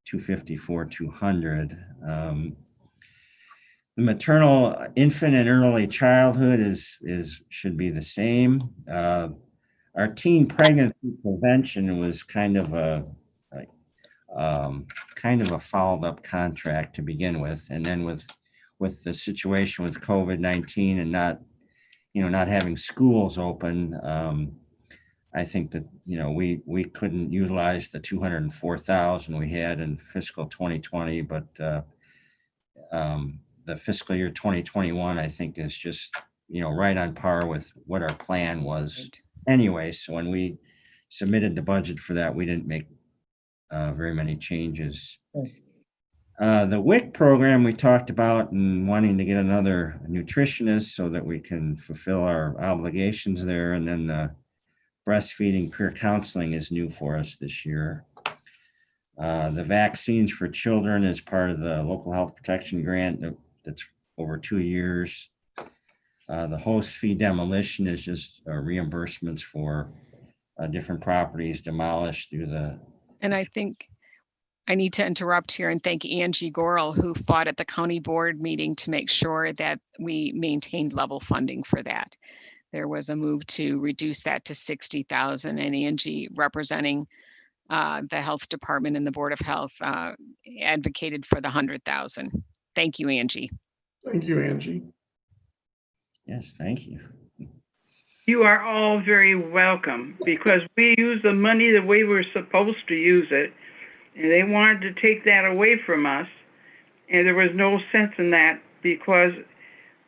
254,200. The maternal infant and early childhood should be the same. Our teen pregnancy prevention was kind of a followed up contract to begin with, and then with the situation with COVID-19 and not having schools open, I think that we couldn't utilize the 204,000 we had in fiscal 2020, but the fiscal year 2021 I think is just right on par with what our plan was. Anyway, so when we submitted the budget for that, we didn't make very many changes. The WIC program we talked about and wanting to get another nutritionist so that we can fulfill our obligations there. And then the breastfeeding peer counseling is new for us this year. The vaccines for children is part of the local health protection grant that's over 2 years. The host fee demolition is just reimbursements for different properties demolished through the. And I think I need to interrupt here and thank Angie Gorel, who fought at the county board meeting to make sure that we maintained level funding for that. There was a move to reduce that to 60,000, and Angie, representing the health department and the Board of Health, advocated for the 100,000. Thank you, Angie. Thank you, Angie. Yes, thank you. You are all very welcome, because we use the money the way we're supposed to use it, and they wanted to take that away from us, and there was no sense in that, because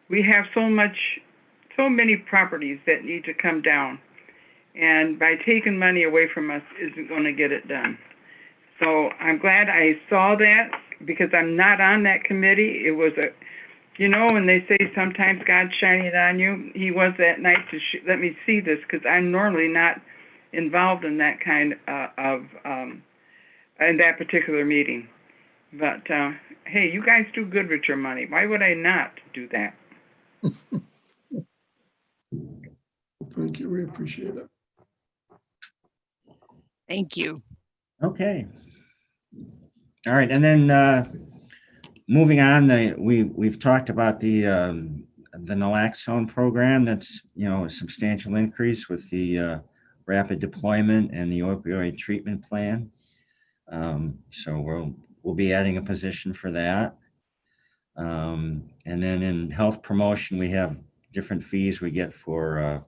we have so much so many properties that need to come down. And by taking money away from us isn't going to get it done. So I'm glad I saw that because I'm not on that committee. It was when they say sometimes God's shining it on you, he was that night to let me see this because I'm normally not involved in that kind in that particular meeting. But hey, you guys do good with your money. Why would I not do that? Thank you. We appreciate it. Thank you. Okay. All right, and then moving on, we've talked about the naloxone program. That's a substantial increase with the rapid deployment and the opioid treatment plan. So we'll be adding a position for that. And then in health promotion, we have different fees we get for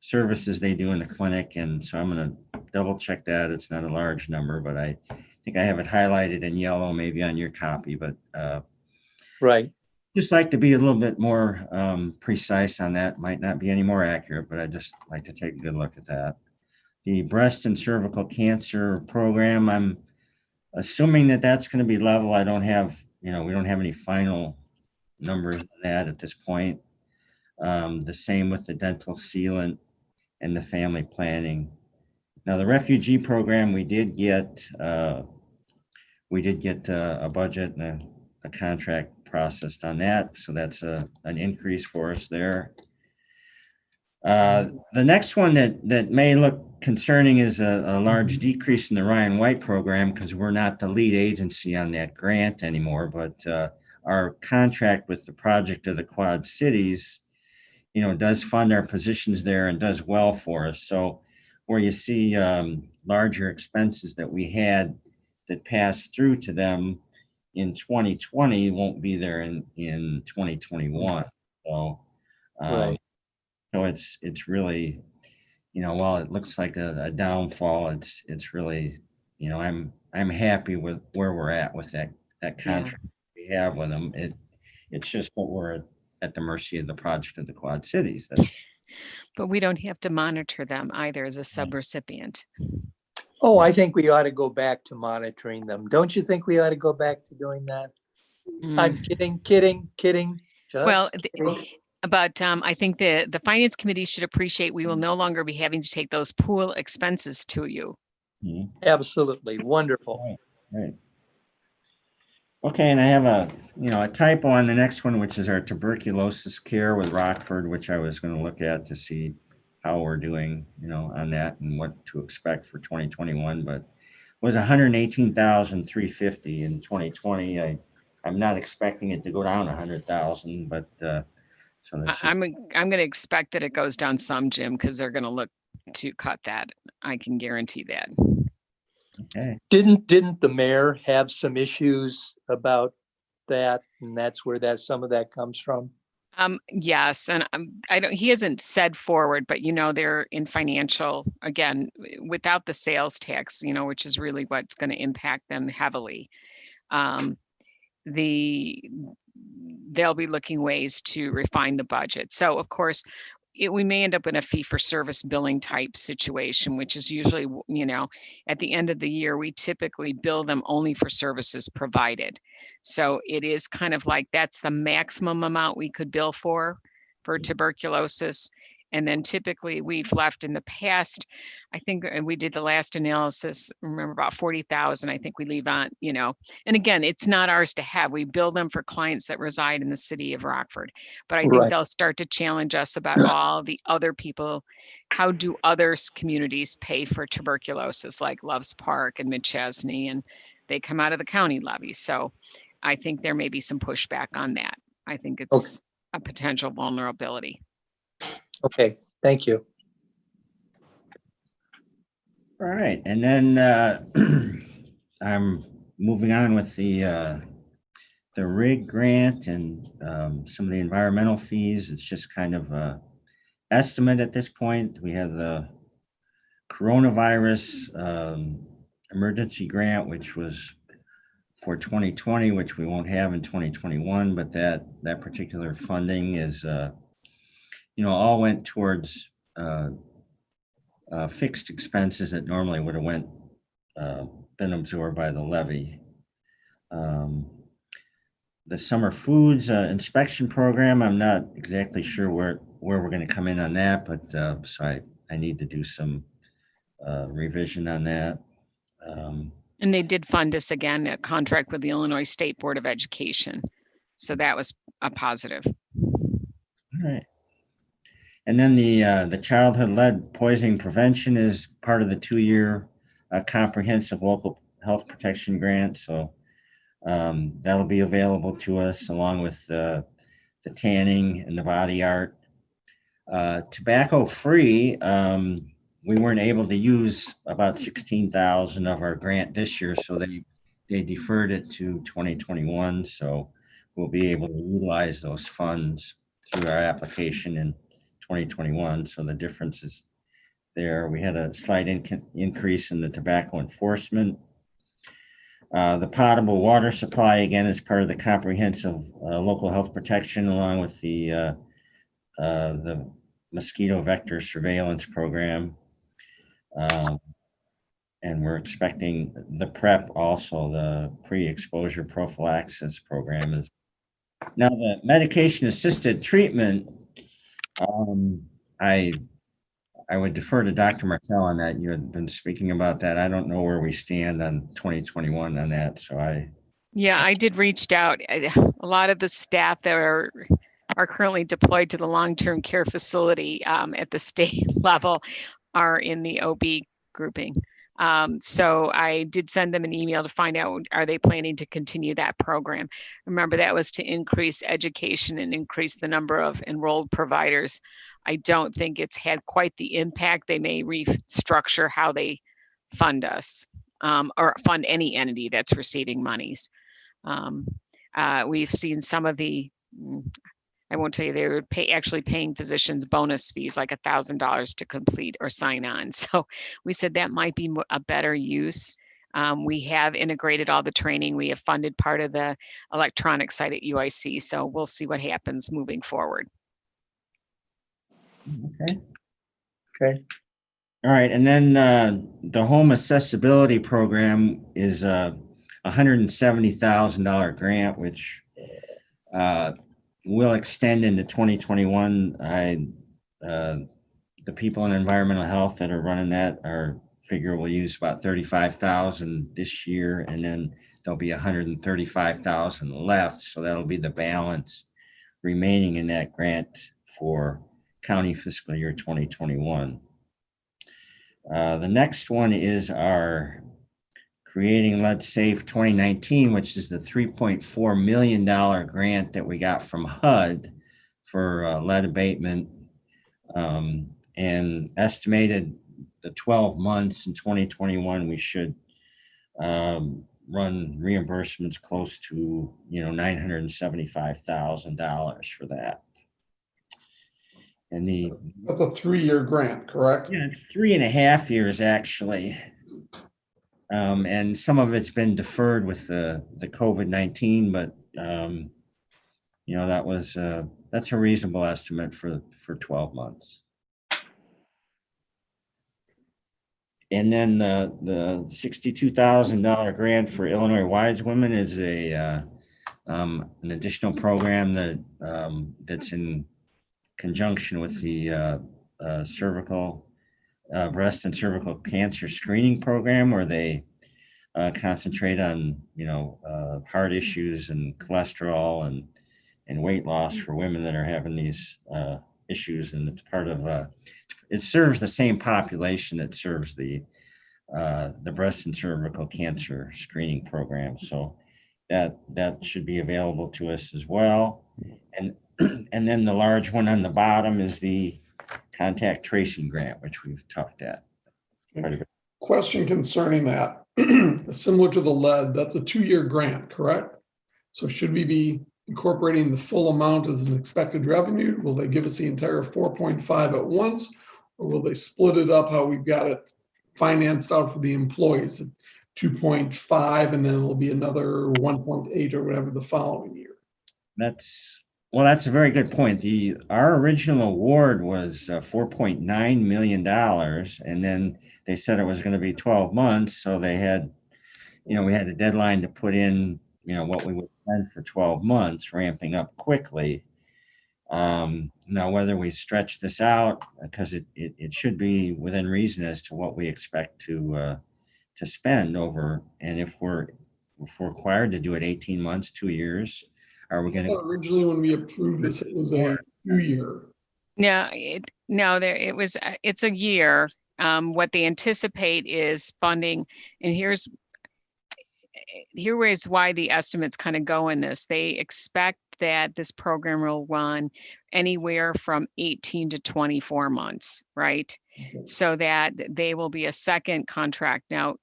services they do in the clinic. And so I'm going to double check that. It's not a large number, but I think I have it highlighted in yellow, maybe on your copy, but Right. just like to be a little bit more precise on that. Might not be any more accurate, but I just like to take a good look at that. The breast and cervical cancer program, I'm assuming that that's going to be level. I don't have, we don't have any final numbers on that at this point. The same with the dental sealant and the family planning. Now, the refugee program, we did get a budget and a contract processed on that. So that's an increase for us there. The next one that may look concerning is a large decrease in the Ryan White program because we're not the lead agency on that grant anymore, but our contract with the Project of the Quad Cities, does fund our positions there and does well for us. So where you see larger expenses that we had that passed through to them in 2020 won't be there in 2021. So, Right. so it's really, while it looks like a downfall, it's really, I'm happy with where we're at with that contract we have with them. It's just that we're at the mercy of the Project of the Quad Cities. But we don't have to monitor them either as a subrecipient. Oh, I think we ought to go back to monitoring them. Don't you think we ought to go back to doing that? I'm kidding. Just Well, kidding. but I think the Finance Committee should appreciate we will no longer be having to take those pool expenses to you. Absolutely. Wonderful. Right. Okay, and I have a typo on the next one, which is our tuberculosis care with Rockford, which I was going to look at to see how we're doing, on that and what to expect for 2021. But it was 118,350 in 2020. I'm not expecting it to go down 100,000, but so that's I'm going to expect that it goes down some, Jim, because they're going to look to cut that. I can guarantee that. okay. Didn't the mayor have some issues about that, and that's where some of that comes from? Yes, and he hasn't said forward, but they're in financial, again, without the sales tax, which is really what's going to impact them heavily. They'll be looking ways to refine the budget. So of course, we may end up in a fee for service billing type situation, which is usually, at the end of the year, we typically bill them only for services provided. So it is kind of like that's the maximum amount we could bill for tuberculosis. And then typically we've left in the past, I think we did the last analysis, remember about 40,000, I think we leave on, and again, it's not ours to have. We bill them for clients that reside in the city of Rockford. But I think they'll start to challenge us about all the other people. How do other communities pay for tuberculosis, like Loves Park and Mid-Chesney, and they come out of the county levy. So I think there may be some pushback on that. I think it's a potential vulnerability. Okay, thank you. All right, and then I'm moving on with the RIG grant and some of the environmental fees. It's just kind of a estimate at this point. We have the coronavirus emergency grant, which was for 2020, which we won't have in 2021, but that particular funding is all went towards fixed expenses that normally would have been absorbed by the levy. The summer foods inspection program, I'm not exactly sure where we're going to come in on that, but so I need to do some revision on that. And they did fund us again, a contract with the Illinois State Board of Education. So that was a positive. All right. And then the childhood lead poisoning prevention is part of the 2-year comprehensive local health protection grant. So that'll be available to us along with the tanning and the body art. Tobacco free, we weren't able to use about 16,000 of our grant this year, so they deferred it to 2021. So we'll be able to utilize those funds through our application in 2021. So the difference is there. We had a slight increase in the tobacco enforcement. The potable water supply, again, is part of the comprehensive local health protection, along with the mosquito vector surveillance program. And we're expecting the PrEP also, the pre-exposure prophylaxis program is. Now the medication assisted treatment, I would defer to Dr. Martell on that. You had been speaking about that. I don't know where we stand on 2021 on that. So I did reach out. A lot of the staff that are currently deployed to the long-term care facility at the state level are in the OB grouping. So I did send them an email to find out, are they planning to continue that program? Remember, that was to increase education and increase the number of enrolled providers. I don't think it's had quite the impact. They may restructure how they fund us or fund any entity that's receiving monies. We've seen some of the, I won't tell you, they were actually paying physicians bonus fees like $1,000 to complete or sign on. So we said that might be a better use. We have integrated all the training. We have funded part of the electronic site at UIC. So we'll see what happens moving forward. Okay. All right. And then the home accessibility program is a $170,000 grant, which will extend into 2021. The people in environmental health that are running that figure will use about 35,000 this year, and then there'll be 135,000 left. So that'll be the balance remaining in that grant for county fiscal year 2021. The next one is our Creating Lead Safe 2019, which is the $3.4 million grant that we got from HUD for lead abatement, and estimated the 12 months in 2021, we should run reimbursements close to $975,000 for that. And that's a 3-year grant, correct? Yeah, it's 3.5 years actually. And some of it's been deferred with the COVID-19, but that's a reasonable estimate for 12 months. And then the $62,000 grant for Illinois Wise Women is an additional program that that's in conjunction with the breast and cervical cancer screening program, where they concentrate on heart issues and cholesterol and weight loss for women that are having these issues. And it's part of it serves the same population that serves the breast and cervical cancer screening program. So that should be available to us as well. And then the large one on the bottom is the contact tracing grant, which we've talked at. Question concerning that. Similar to the lead, that's a 2-year grant, correct? So should we be incorporating the full amount as an expected revenue? Will they give us the entire 4.5 at once, or will they split it up how we've got it financed out for the employees at 2.5, and then it'll be another 1.8 or whatever the following year? That's Well, that's a very good point. Our original award was $4.9 million, and then they said it was going to be 12 months. So they had, we had a deadline to put in, what we would spend for 12 months, ramping up quickly. Now, whether we stretch this out, because it should be within reason as to what we expect to spend over, and if we're required to do it 18 months, 2 years, are we going to? Originally, when we approved this, it was a 2-year. No, it's a year. What they anticipate is funding, and here is why the estimates kind of go in this. They expect that this program will run anywhere from 18 to 24 months, right? Okay. So that they will be a second contract. Now,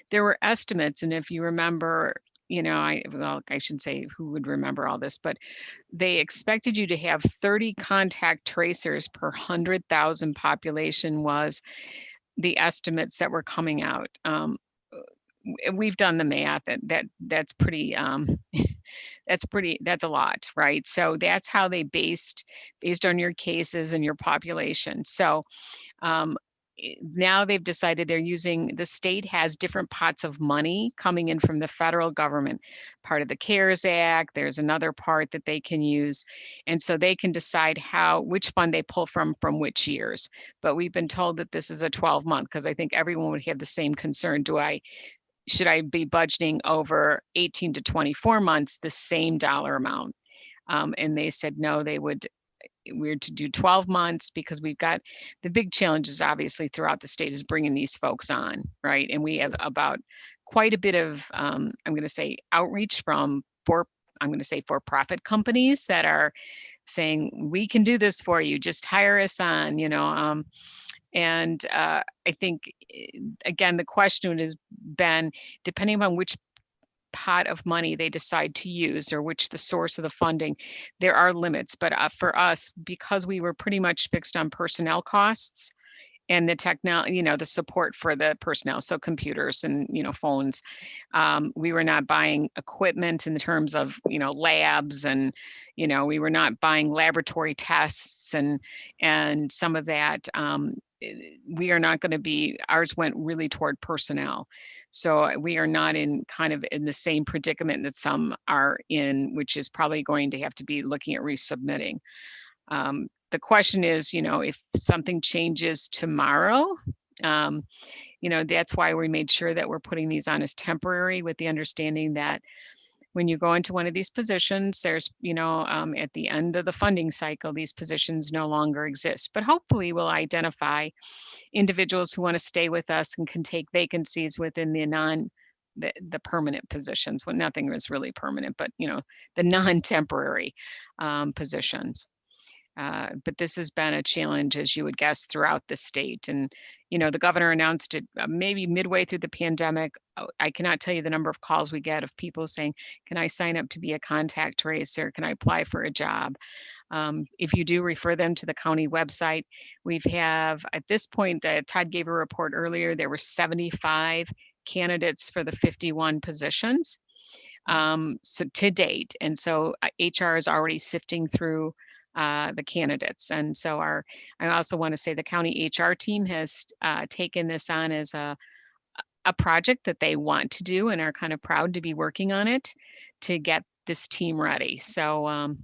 there were estimates, and if you remember, I should say who would remember all this, but they expected you to have 30 contact tracers per 100,000 population was the estimates that were coming out. We've done the math, and that's pretty that's a lot, right? So that's how they based on your cases and your population. So now they've decided the state has different pots of money coming in from the federal government, part of the CARES Act. There's another part that they can use. And so they can decide which fund they pull from which years. But we've been told that this is a 12-month, because I think everyone would have the same concern. Should I be budgeting over 18 to 24 months, the same dollar amount? And they said, no, we're to do 12 months, because we've got the big challenges obviously throughout the state is bringing these folks on, right? And we have about quite a bit of, I'm going to say, outreach from for-profit companies that are saying, we can do this for you, just hire us on, and I think, again, the question has been, depending on which pot of money they decide to use or which the source of the funding, there are limits. But for us, because we were pretty much fixed on personnel costs and the technology, the support for the personnel, so computers and, phones, we were not buying equipment in terms of, labs, and, we were not buying laboratory tests and some of that. We are not going to be, ours went really toward personnel. So we are not in the same predicament that some are in, which is probably going to have to be looking at resubmitting. The question is, if something changes tomorrow, that's why we made sure that we're putting these on as temporary, with the understanding that when you go into one of these positions, there's, at the end of the funding cycle, these positions no longer exist. But hopefully we'll identify individuals who want to stay with us and can take vacancies within the permanent positions. Well, nothing is really permanent, but the non-temporary positions. But this has been a challenge, as you would guess, throughout the state. And, the governor announced it maybe midway through the pandemic. I cannot tell you the number of calls we get of people saying, can I sign up to be a contact tracer? Can I apply for a job? If you do, refer them to the county website. At this point, Todd gave a report earlier, there were 75 candidates for the 51 positions. So to date. And so HR is already sifting through the candidates. And so I also want to say the county HR team has taken this on as a project that they want to do and are kind of proud to be working on it to get this team ready. So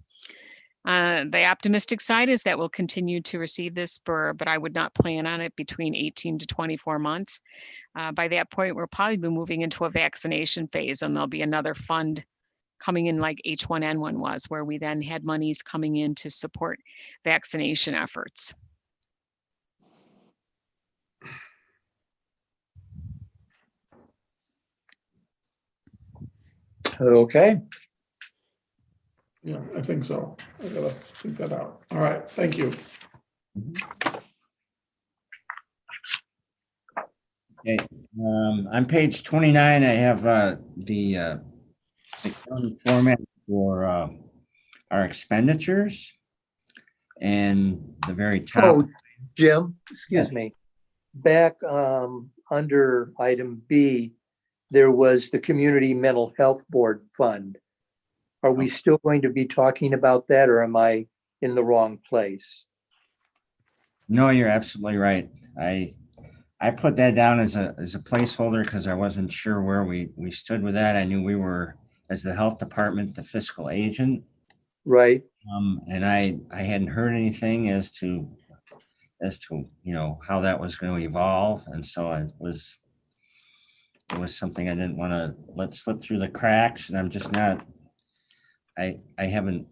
the optimistic side is that we'll continue to receive this but I would not plan on it between 18 to 24 months. By that point, we'll probably be moving into a vaccination phase, and there'll be another fund coming in like H1N1 was, where we then had monies coming in to support vaccination efforts. Okay. Yeah, I think so. I gotta think that out. All right, thank you. Okay, on page 29, I have the accounting format for our expenditures, and the very top. Oh, Jim, excuse Yes. me. Back under item B, there was the Community Mental Health Board Fund. Are we still going to be talking about that, or am I in the wrong place? No, you're absolutely right. I put that down as a placeholder because I wasn't sure where we stood with that. I knew we were, as the health department, the fiscal agent. Right? And I hadn't heard anything as to how that was going to evolve. And so it was something I didn't want to let slip through the cracks. And I'm just not, I haven't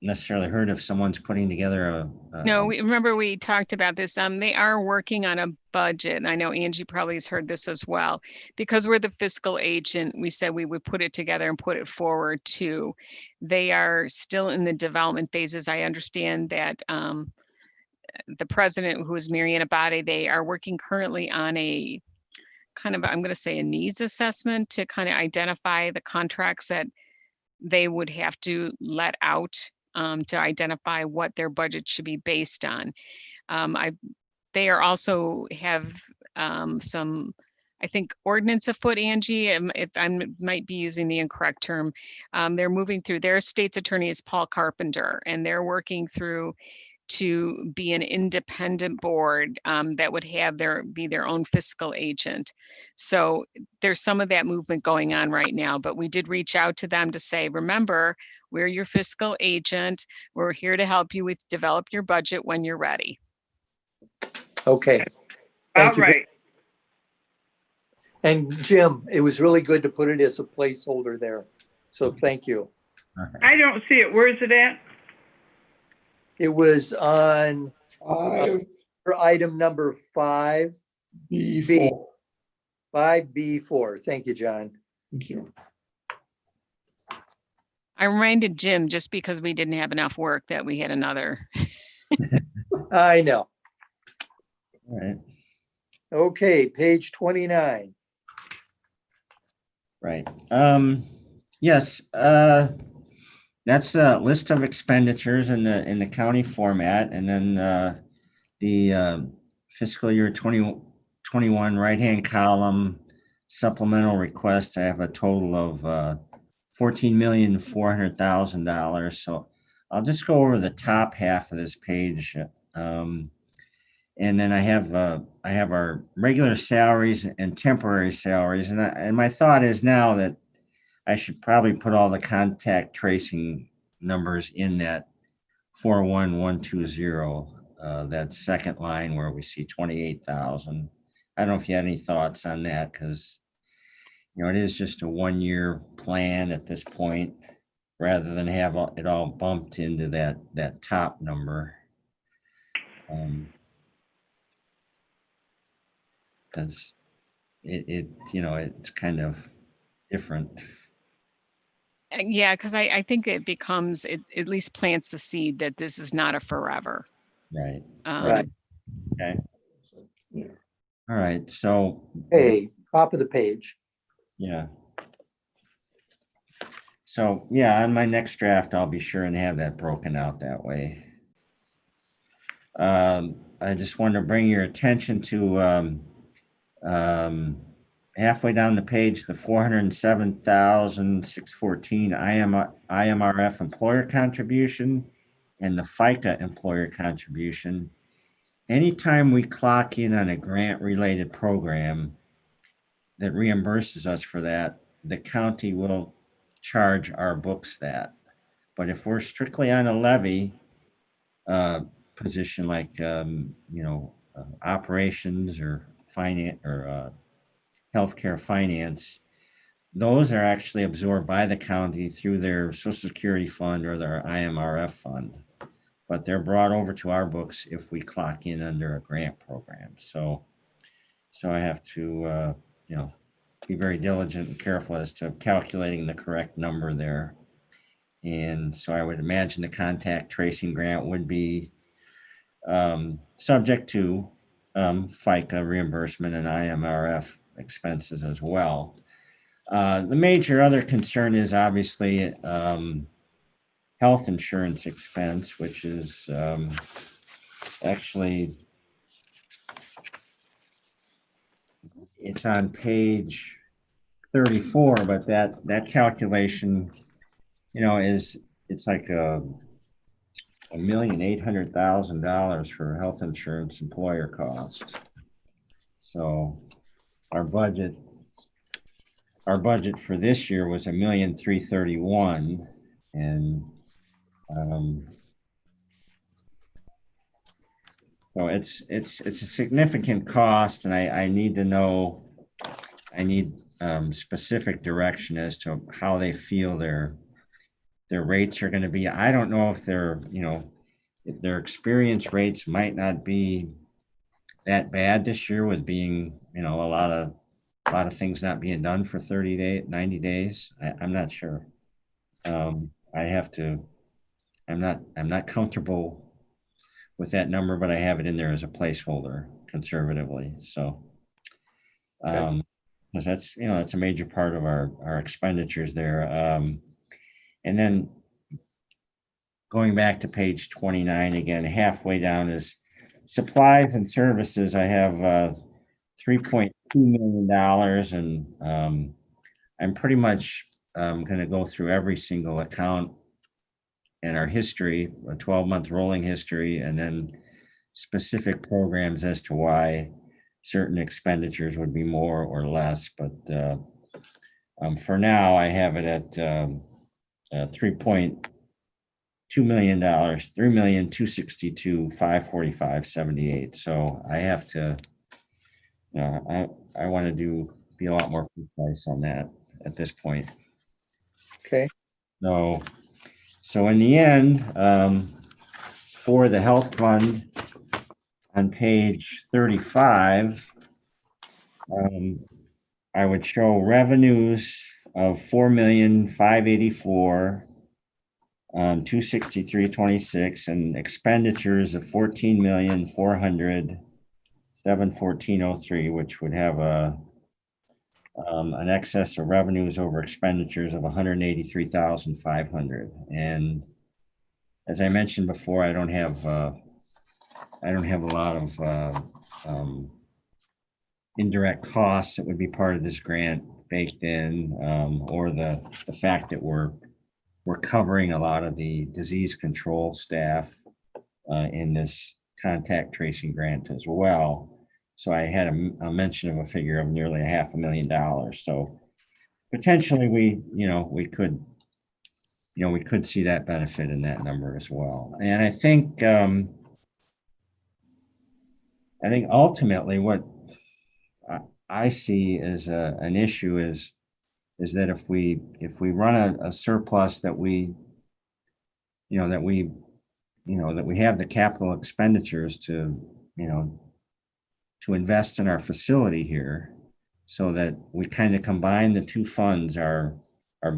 necessarily heard if someone's putting together No, we talked about this. They are working on a budget. And I know Angie probably has heard this as well. Because we're the fiscal agent, we said we would put it together and put it forward too. They are still in the development phases. I understand that the president, who is Mariana Abate, they are working currently on a kind of, I'm going to say, a needs assessment to kind of identify the contracts that they would have to let out to identify what their budget should be based on. They are also have some, I think, ordinance afoot, Angie, if I might be using the incorrect term. They're moving through, their state's attorney is Paul Carpenter, and they're working through to be an independent board that would have be their own fiscal agent. So there's some of that movement going on right now, but we did reach out to them to say, remember, we're your fiscal agent. We're here to help you with develop your budget when you're ready. Okay. All Thank you. right. And Jim, it was really good to put it as a placeholder there. So thank you. I don't see it. Where is it at? It was on Five item number 5, B4. 5B4. Thank you, John. Thank you. I reminded Jim, just because we didn't have enough work, that we had another. I know. all right. Okay, page 29. Right. Yes, that's a list of expenditures in the county format, and then the fiscal year 2021 right-hand column supplemental request. I have a total of $14,400,000. So I'll just go over the top half of this page. And then I have our regular salaries and temporary salaries, and my thought is now that I should probably put all the contact tracing numbers in that 41120, that second line where we see 28,000. I don't know if you had any thoughts on that, because it is just a 1-year plan at this point, rather than have it all bumped into that top number. Because it's kind of different. Yeah, because I think it becomes, it at least plants the seed that this is not a forever. Right. Right. Okay. All right. So. Hey, top of the page. Yeah. So yeah, on my next draft, I'll be sure and have that broken out that way. I just want to bring your attention to halfway down the page, the 407,614 IMRF employer contribution and the FICA employer contribution. Anytime we clock in on a grant-related program that reimburses us for that, the county will charge our books that. But if we're strictly on a levy position, like operations or finance or healthcare finance, those are actually absorbed by the county through their Social Security fund or their IMRF fund, but they're brought over to our books if we clock in under a grant program. So I have to be very diligent and careful as to calculating the correct number there. And so I would imagine the contact tracing grant would be subject to FICA reimbursement and IMRF expenses as well. The major other concern is obviously health insurance expense, which is actually, it's on page 34, but that calculation it's like $1,800,000 for health insurance employer costs. So our budget for this year was $1,331,000, and so it's a significant cost, and I need to know. I need specific direction as to how they feel their rates are going to be. I don't know if if their experience rates might not be that bad this year, with being, a lot of things not being done for 30 days, 90 days. I'm not sure. I'm not comfortable with that number, but I have it in there as a placeholder conservatively. So, because that's a major part of our expenditures there. And then going back to page 29 again, halfway down is supplies and services. I have $3.2 million, and I'm pretty much going to go through every single account in our history, a 12-month rolling history, and then specific programs as to why certain expenditures would be more or less. But for now, I have it at $3.2 million, $3,262,545.78. So I have to, I want to be a lot more precise on that at this point. Okay. So in the end, for the health fund on page 35, I would show revenues of $4,584,263.26, and expenditures of $14,400,714.03, which would have an excess of revenues over expenditures of $183,500. And as I mentioned before, I don't have a lot of indirect costs that would be part of this grant baked in, or the fact that we're covering a lot of the disease control staff in this contact tracing grant as well. So I had a mention of a figure of nearly $500,000. So potentially we could see that benefit in that number as well. And I think ultimately what I see as an issue is that if we run a surplus, that we have the capital expenditures to invest in our facility here, so that we kind of combine the two funds, our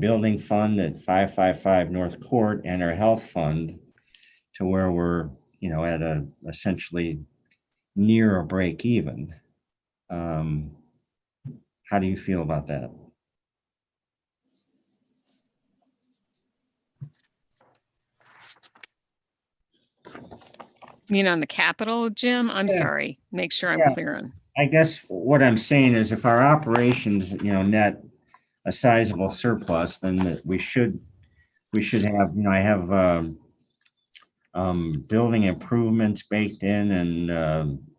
building fund at 555 North Court and our health fund, to where we're at a essentially near a break even. How do you feel about that? You mean on the capital, Jim? I'm Yeah. sorry. Make sure I'm Yeah. clear on. I guess what I'm saying is, if our operations, net a sizable surplus, then we should have, I have building improvements baked in, and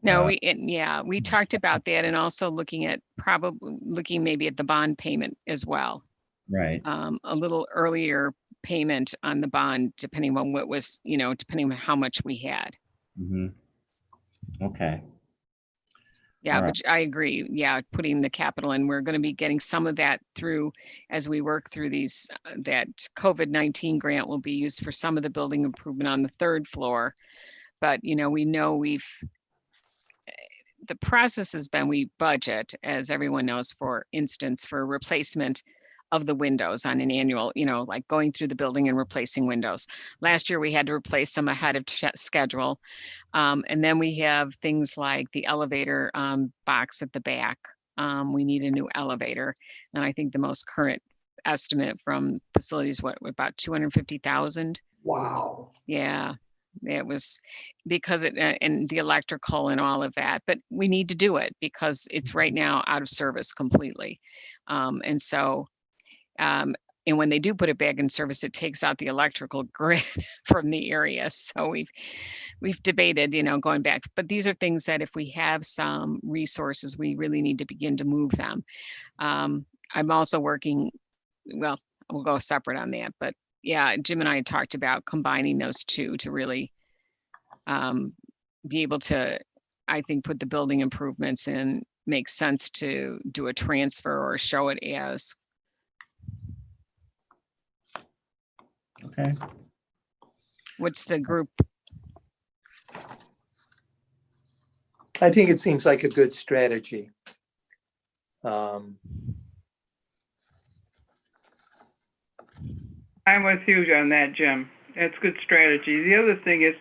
No, we talked about that, and also looking maybe at the bond payment as well. right. A little earlier payment on the bond, depending on what was, depending on how much we had. Mm-hmm. Okay. Yeah, All right. but I agree. Yeah, putting the capital in, we're going to be getting some of that through as we work through these. That COVID-19 grant will be used for some of the building improvement on the third floor. But we know the process has been, we budget, as everyone knows, for instance, for replacement of the windows on an annual, like going through the building and replacing windows. Last year, we had to replace some ahead of schedule. And then we have things like the elevator box at the back. We need a new elevator. And I think the most current estimate from facilities, about 250,000. Wow. Yeah, it was because and the electrical and all of that, but we need to do it because it's right now out of service completely. And so And when they do put it back in service, it takes out the electrical grid from the area. So we've debated, going back, but these are things that if we have some resources, we really need to begin to move them. I'm also working, well, we'll go separate on that, but yeah, Jim and I had talked about combining those two to really be able to, I think, put the building improvements in, makes sense to do a transfer or show it as. Okay. What's the group? I think it seems like a good strategy. I'm with you on that, Jim. That's good strategy. The other thing is,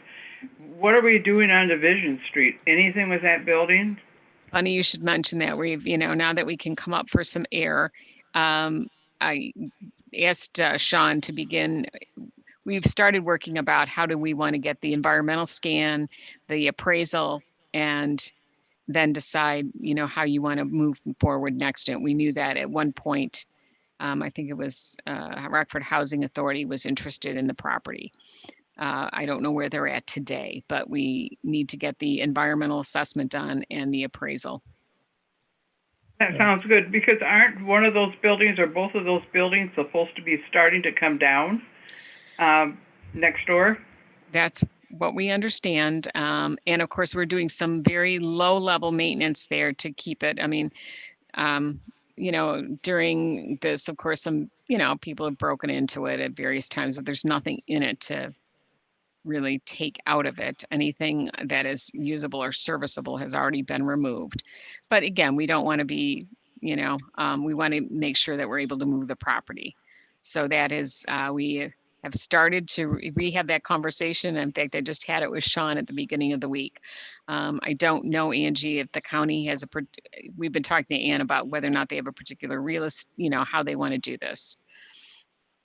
what are we doing on Division Street? Anything with that building? Funny you should mention that. We've, now that we can come up for some air, I asked Sean to begin. We've started working about how do we want to get the environmental scan, the appraisal, and then decide, how you want to move forward next. And we knew that at one point, I think it was Rockford Housing Authority was interested in the property. I don't know where they're at today, but we need to get the environmental assessment done and the appraisal. That sounds good, because aren't one of those buildings or both of those buildings supposed to be starting to come down next door? That's what we understand. And of course, we're doing some very low level maintenance there to keep it. I mean, during this, of course, some, people have broken into it at various times, but there's nothing in it to really take out of it. Anything that is usable or serviceable has already been removed. But again, we don't want to be, we want to make sure that we're able to move the property. So that is, we have started to rehab that conversation. In fact, I just had it with Sean at the beginning of the week. I don't know, Angie, if the county has we've been talking to Ann about whether or not they have a particular how they want to do this.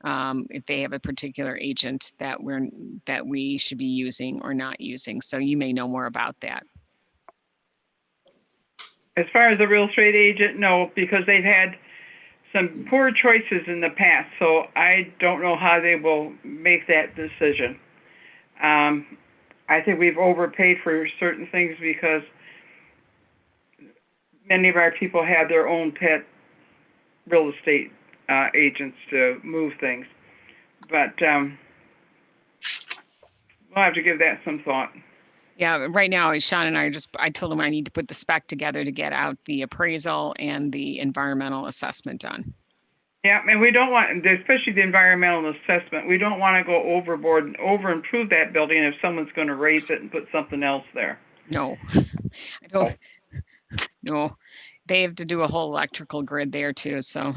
If they have a particular agent that we should be using or not using. So you may know more about that. As far as the real estate agent, no, because they've had some poor choices in the past, so I don't know how they will make that decision. I think we've overpaid for certain things because many of our people have their own pet real estate agents to move things. But we'll have to give that some thought. Yeah, right now, Sean and I told him I need to put the spec together to get out the appraisal and the environmental assessment done. Yeah, and we don't want, especially the environmental assessment, we don't want to go overboard and over-improve that building if someone's going to raise it and put something else there. No, I don't. No, they have to do a whole electrical grid there too, so.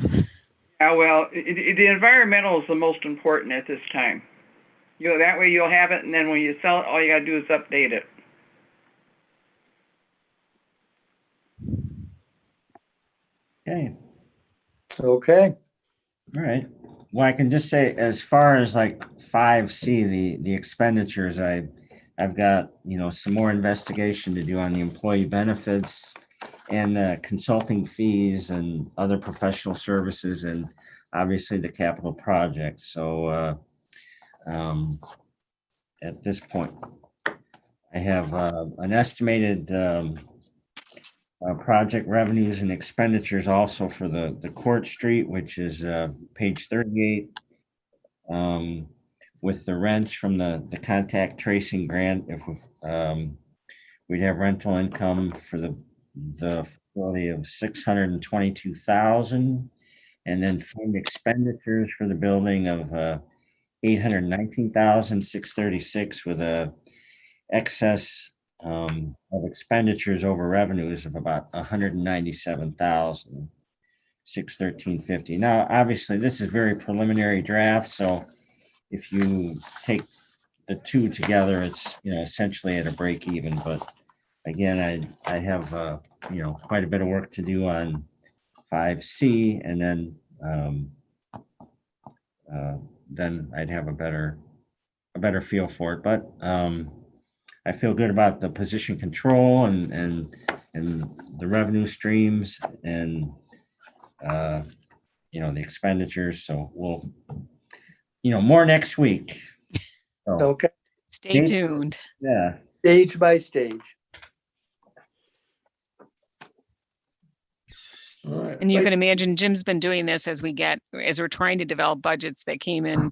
Yeah, well, the environmental is the most important at this time. That way you'll have it, and then when you sell it, all you got to do is update it. Okay. Okay. All right. Well, I can just say, as far as like 5C, the expenditures, I've got, some more investigation to do on the employee benefits and the consulting fees and other professional services, and obviously the capital projects. So at this point, I have an estimated project revenues and expenditures also for the Court Street, which is page 38, with the rents from the contact tracing grant. If we'd have rental income for the facility of 622,000, and then fund expenditures for the building of 819,636, with a excess of expenditures over revenues of about 197,613.50. Now, obviously, this is very preliminary draft, so if you take the two together, it's essentially at a break even. But again, I have quite a bit of work to do on 5C, and then I'd have a better feel for it. But I feel good about the position control and the revenue streams, and the expenditures. So we'll, more next week. So, Okay, Stay tuned. yeah. stage by stage. All right. And you can imagine Jim's been doing this as we're trying to develop budgets that came in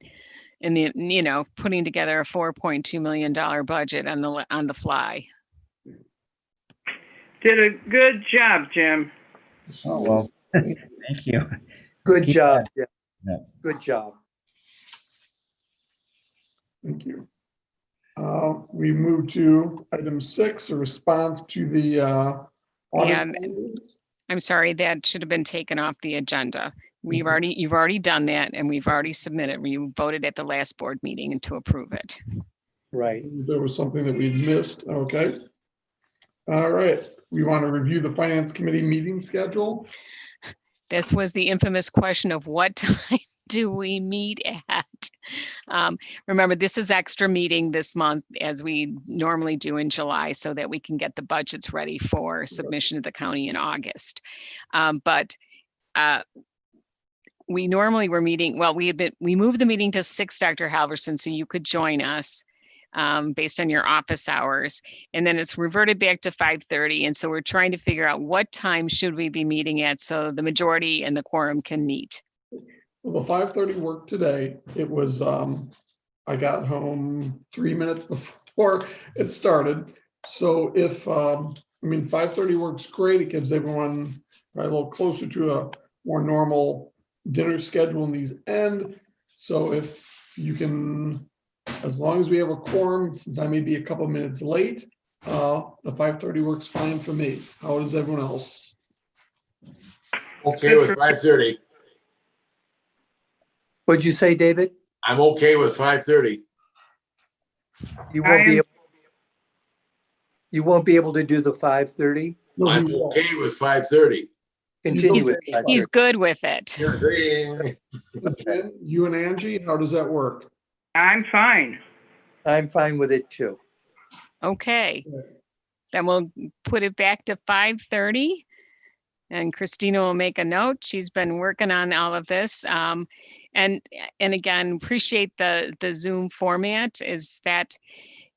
the, putting together a $4.2 million budget on the fly. Did a good job, Jim. Oh, well, thank you. Good Keep job. that. Yeah. Yeah. Good job. Thank you. We move to item 6, a response to the audit. Yeah, findings. I'm sorry, that should have been taken off the agenda. You've already done that, and we've already submitted. We voted at the last board meeting and to approve it. Right. There was something that we missed. Okay. All right. We want to review the finance committee meeting schedule. This was the infamous question of what time do we meet at? Remember, this is extra meeting this month as we normally do in July so that we can get the budgets ready for submission to the county in August. But we normally were meeting, well, we moved the meeting to 6, Dr. Halverson, so you could join us based on your office hours. And then it's reverted back to 5:30. And so we're trying to figure out what time should we be meeting at so the majority and the quorum can meet. Well, the 5:30 worked today. It was, I got home 3 minutes before it started. So if, 5:30 works great. It gives everyone probably a little closer to a more normal dinner schedule in these end. So if you can, as long as we have a quorum, since I may be a couple minutes late, the 5:30 works fine for me. How does everyone else? Okay with 5:30. What'd you say, David? I'm okay with 5:30. You won't be able to do the 5:30? No, he I'm won't. okay with 5:30. Continue with He's 5:30. good with it. Jen, you and Angie, how does that work? I'm fine. I'm fine with it too. Okay. Then we'll put it back to 5:30. And Christina will make a note. She's been working on all of this. And again, appreciate the Zoom format is that,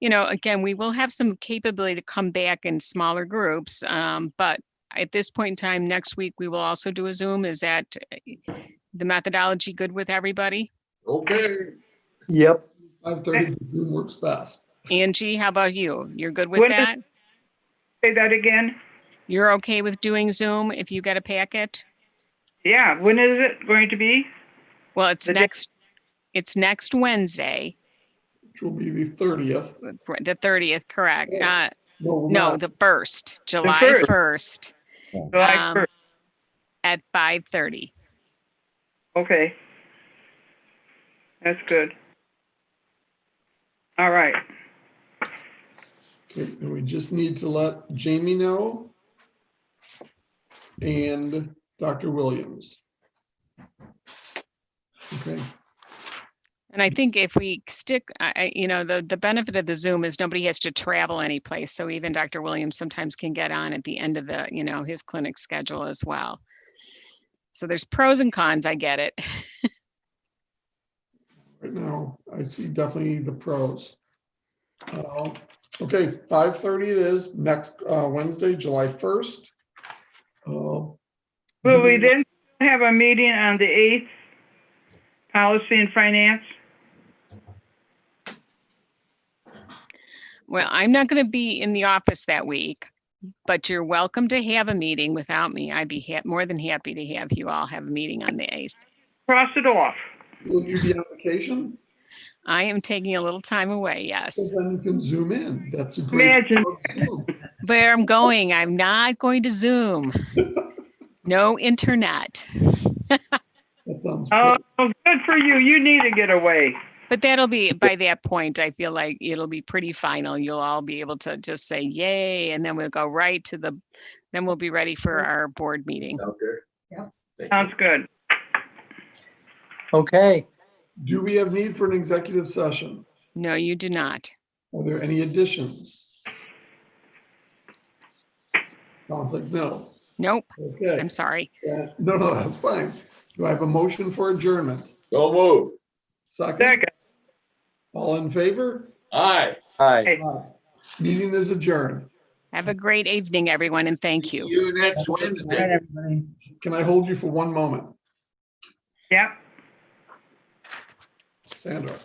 again, we will have some capability to come back in smaller groups. But at this point in time, next week, we will also do a Zoom. Is that the methodology good with everybody? Okay. Yep. 5:30 Zoom works best. Angie, how about you? You're good with When is- that? Say that again? You're okay with doing Zoom if you get a packet? Yeah, when is it going to be? Well, it's The day- next Wednesday, Which will be the 30th. the 30th, correct? No, No, not- the 1st, July 1st, July Um, 1st. at 5:30. Okay. That's good. All right. Okay, and we just need to let Jamie know and Dr. Williams. Okay, And I think if we stick, the benefit of the Zoom is nobody has to travel any place. So even Dr. Williams sometimes can get on at the end of the, his clinic schedule as well. So there's pros and cons, I get it. right now, I see definitely the pros. Okay, 5:30 it is, next Wednesday, July 1st. Will we then have a meeting on the 8th? Policy and Finance? Well, I'm not going to be in the office that week, but you're welcome to have a meeting without me. I'd be more than happy to have you all have a meeting on the 8th. Cross it off. Will you be on vacation? I am taking a little time away, So yes. then you can zoom in. That's a great. Imagine. Zoom. Where I'm going, I'm not going to Zoom. No internet. That sounds Oh, great. good for you. You need to get away. But that'll be, by that point, I feel like it'll be pretty final. You'll all be able to just say yay, and then we'll go right to then we'll be ready for our board meeting. Out there. Yeah. Thank Sounds you. good. Okay. Do we have need for an executive session? No, you do not. Are there any additions? Sounds like no. Nope, Okay. I'm sorry. No, that's fine. Do I have a motion for adjournment? Go move. Second, Second. all in favor? Aye. Aye. Aye. Meeting is adjourned. Have a great evening, everyone, and thank you. See you next All right, Wednesday. everybody. Can I hold you for one moment, Yep. Sandra?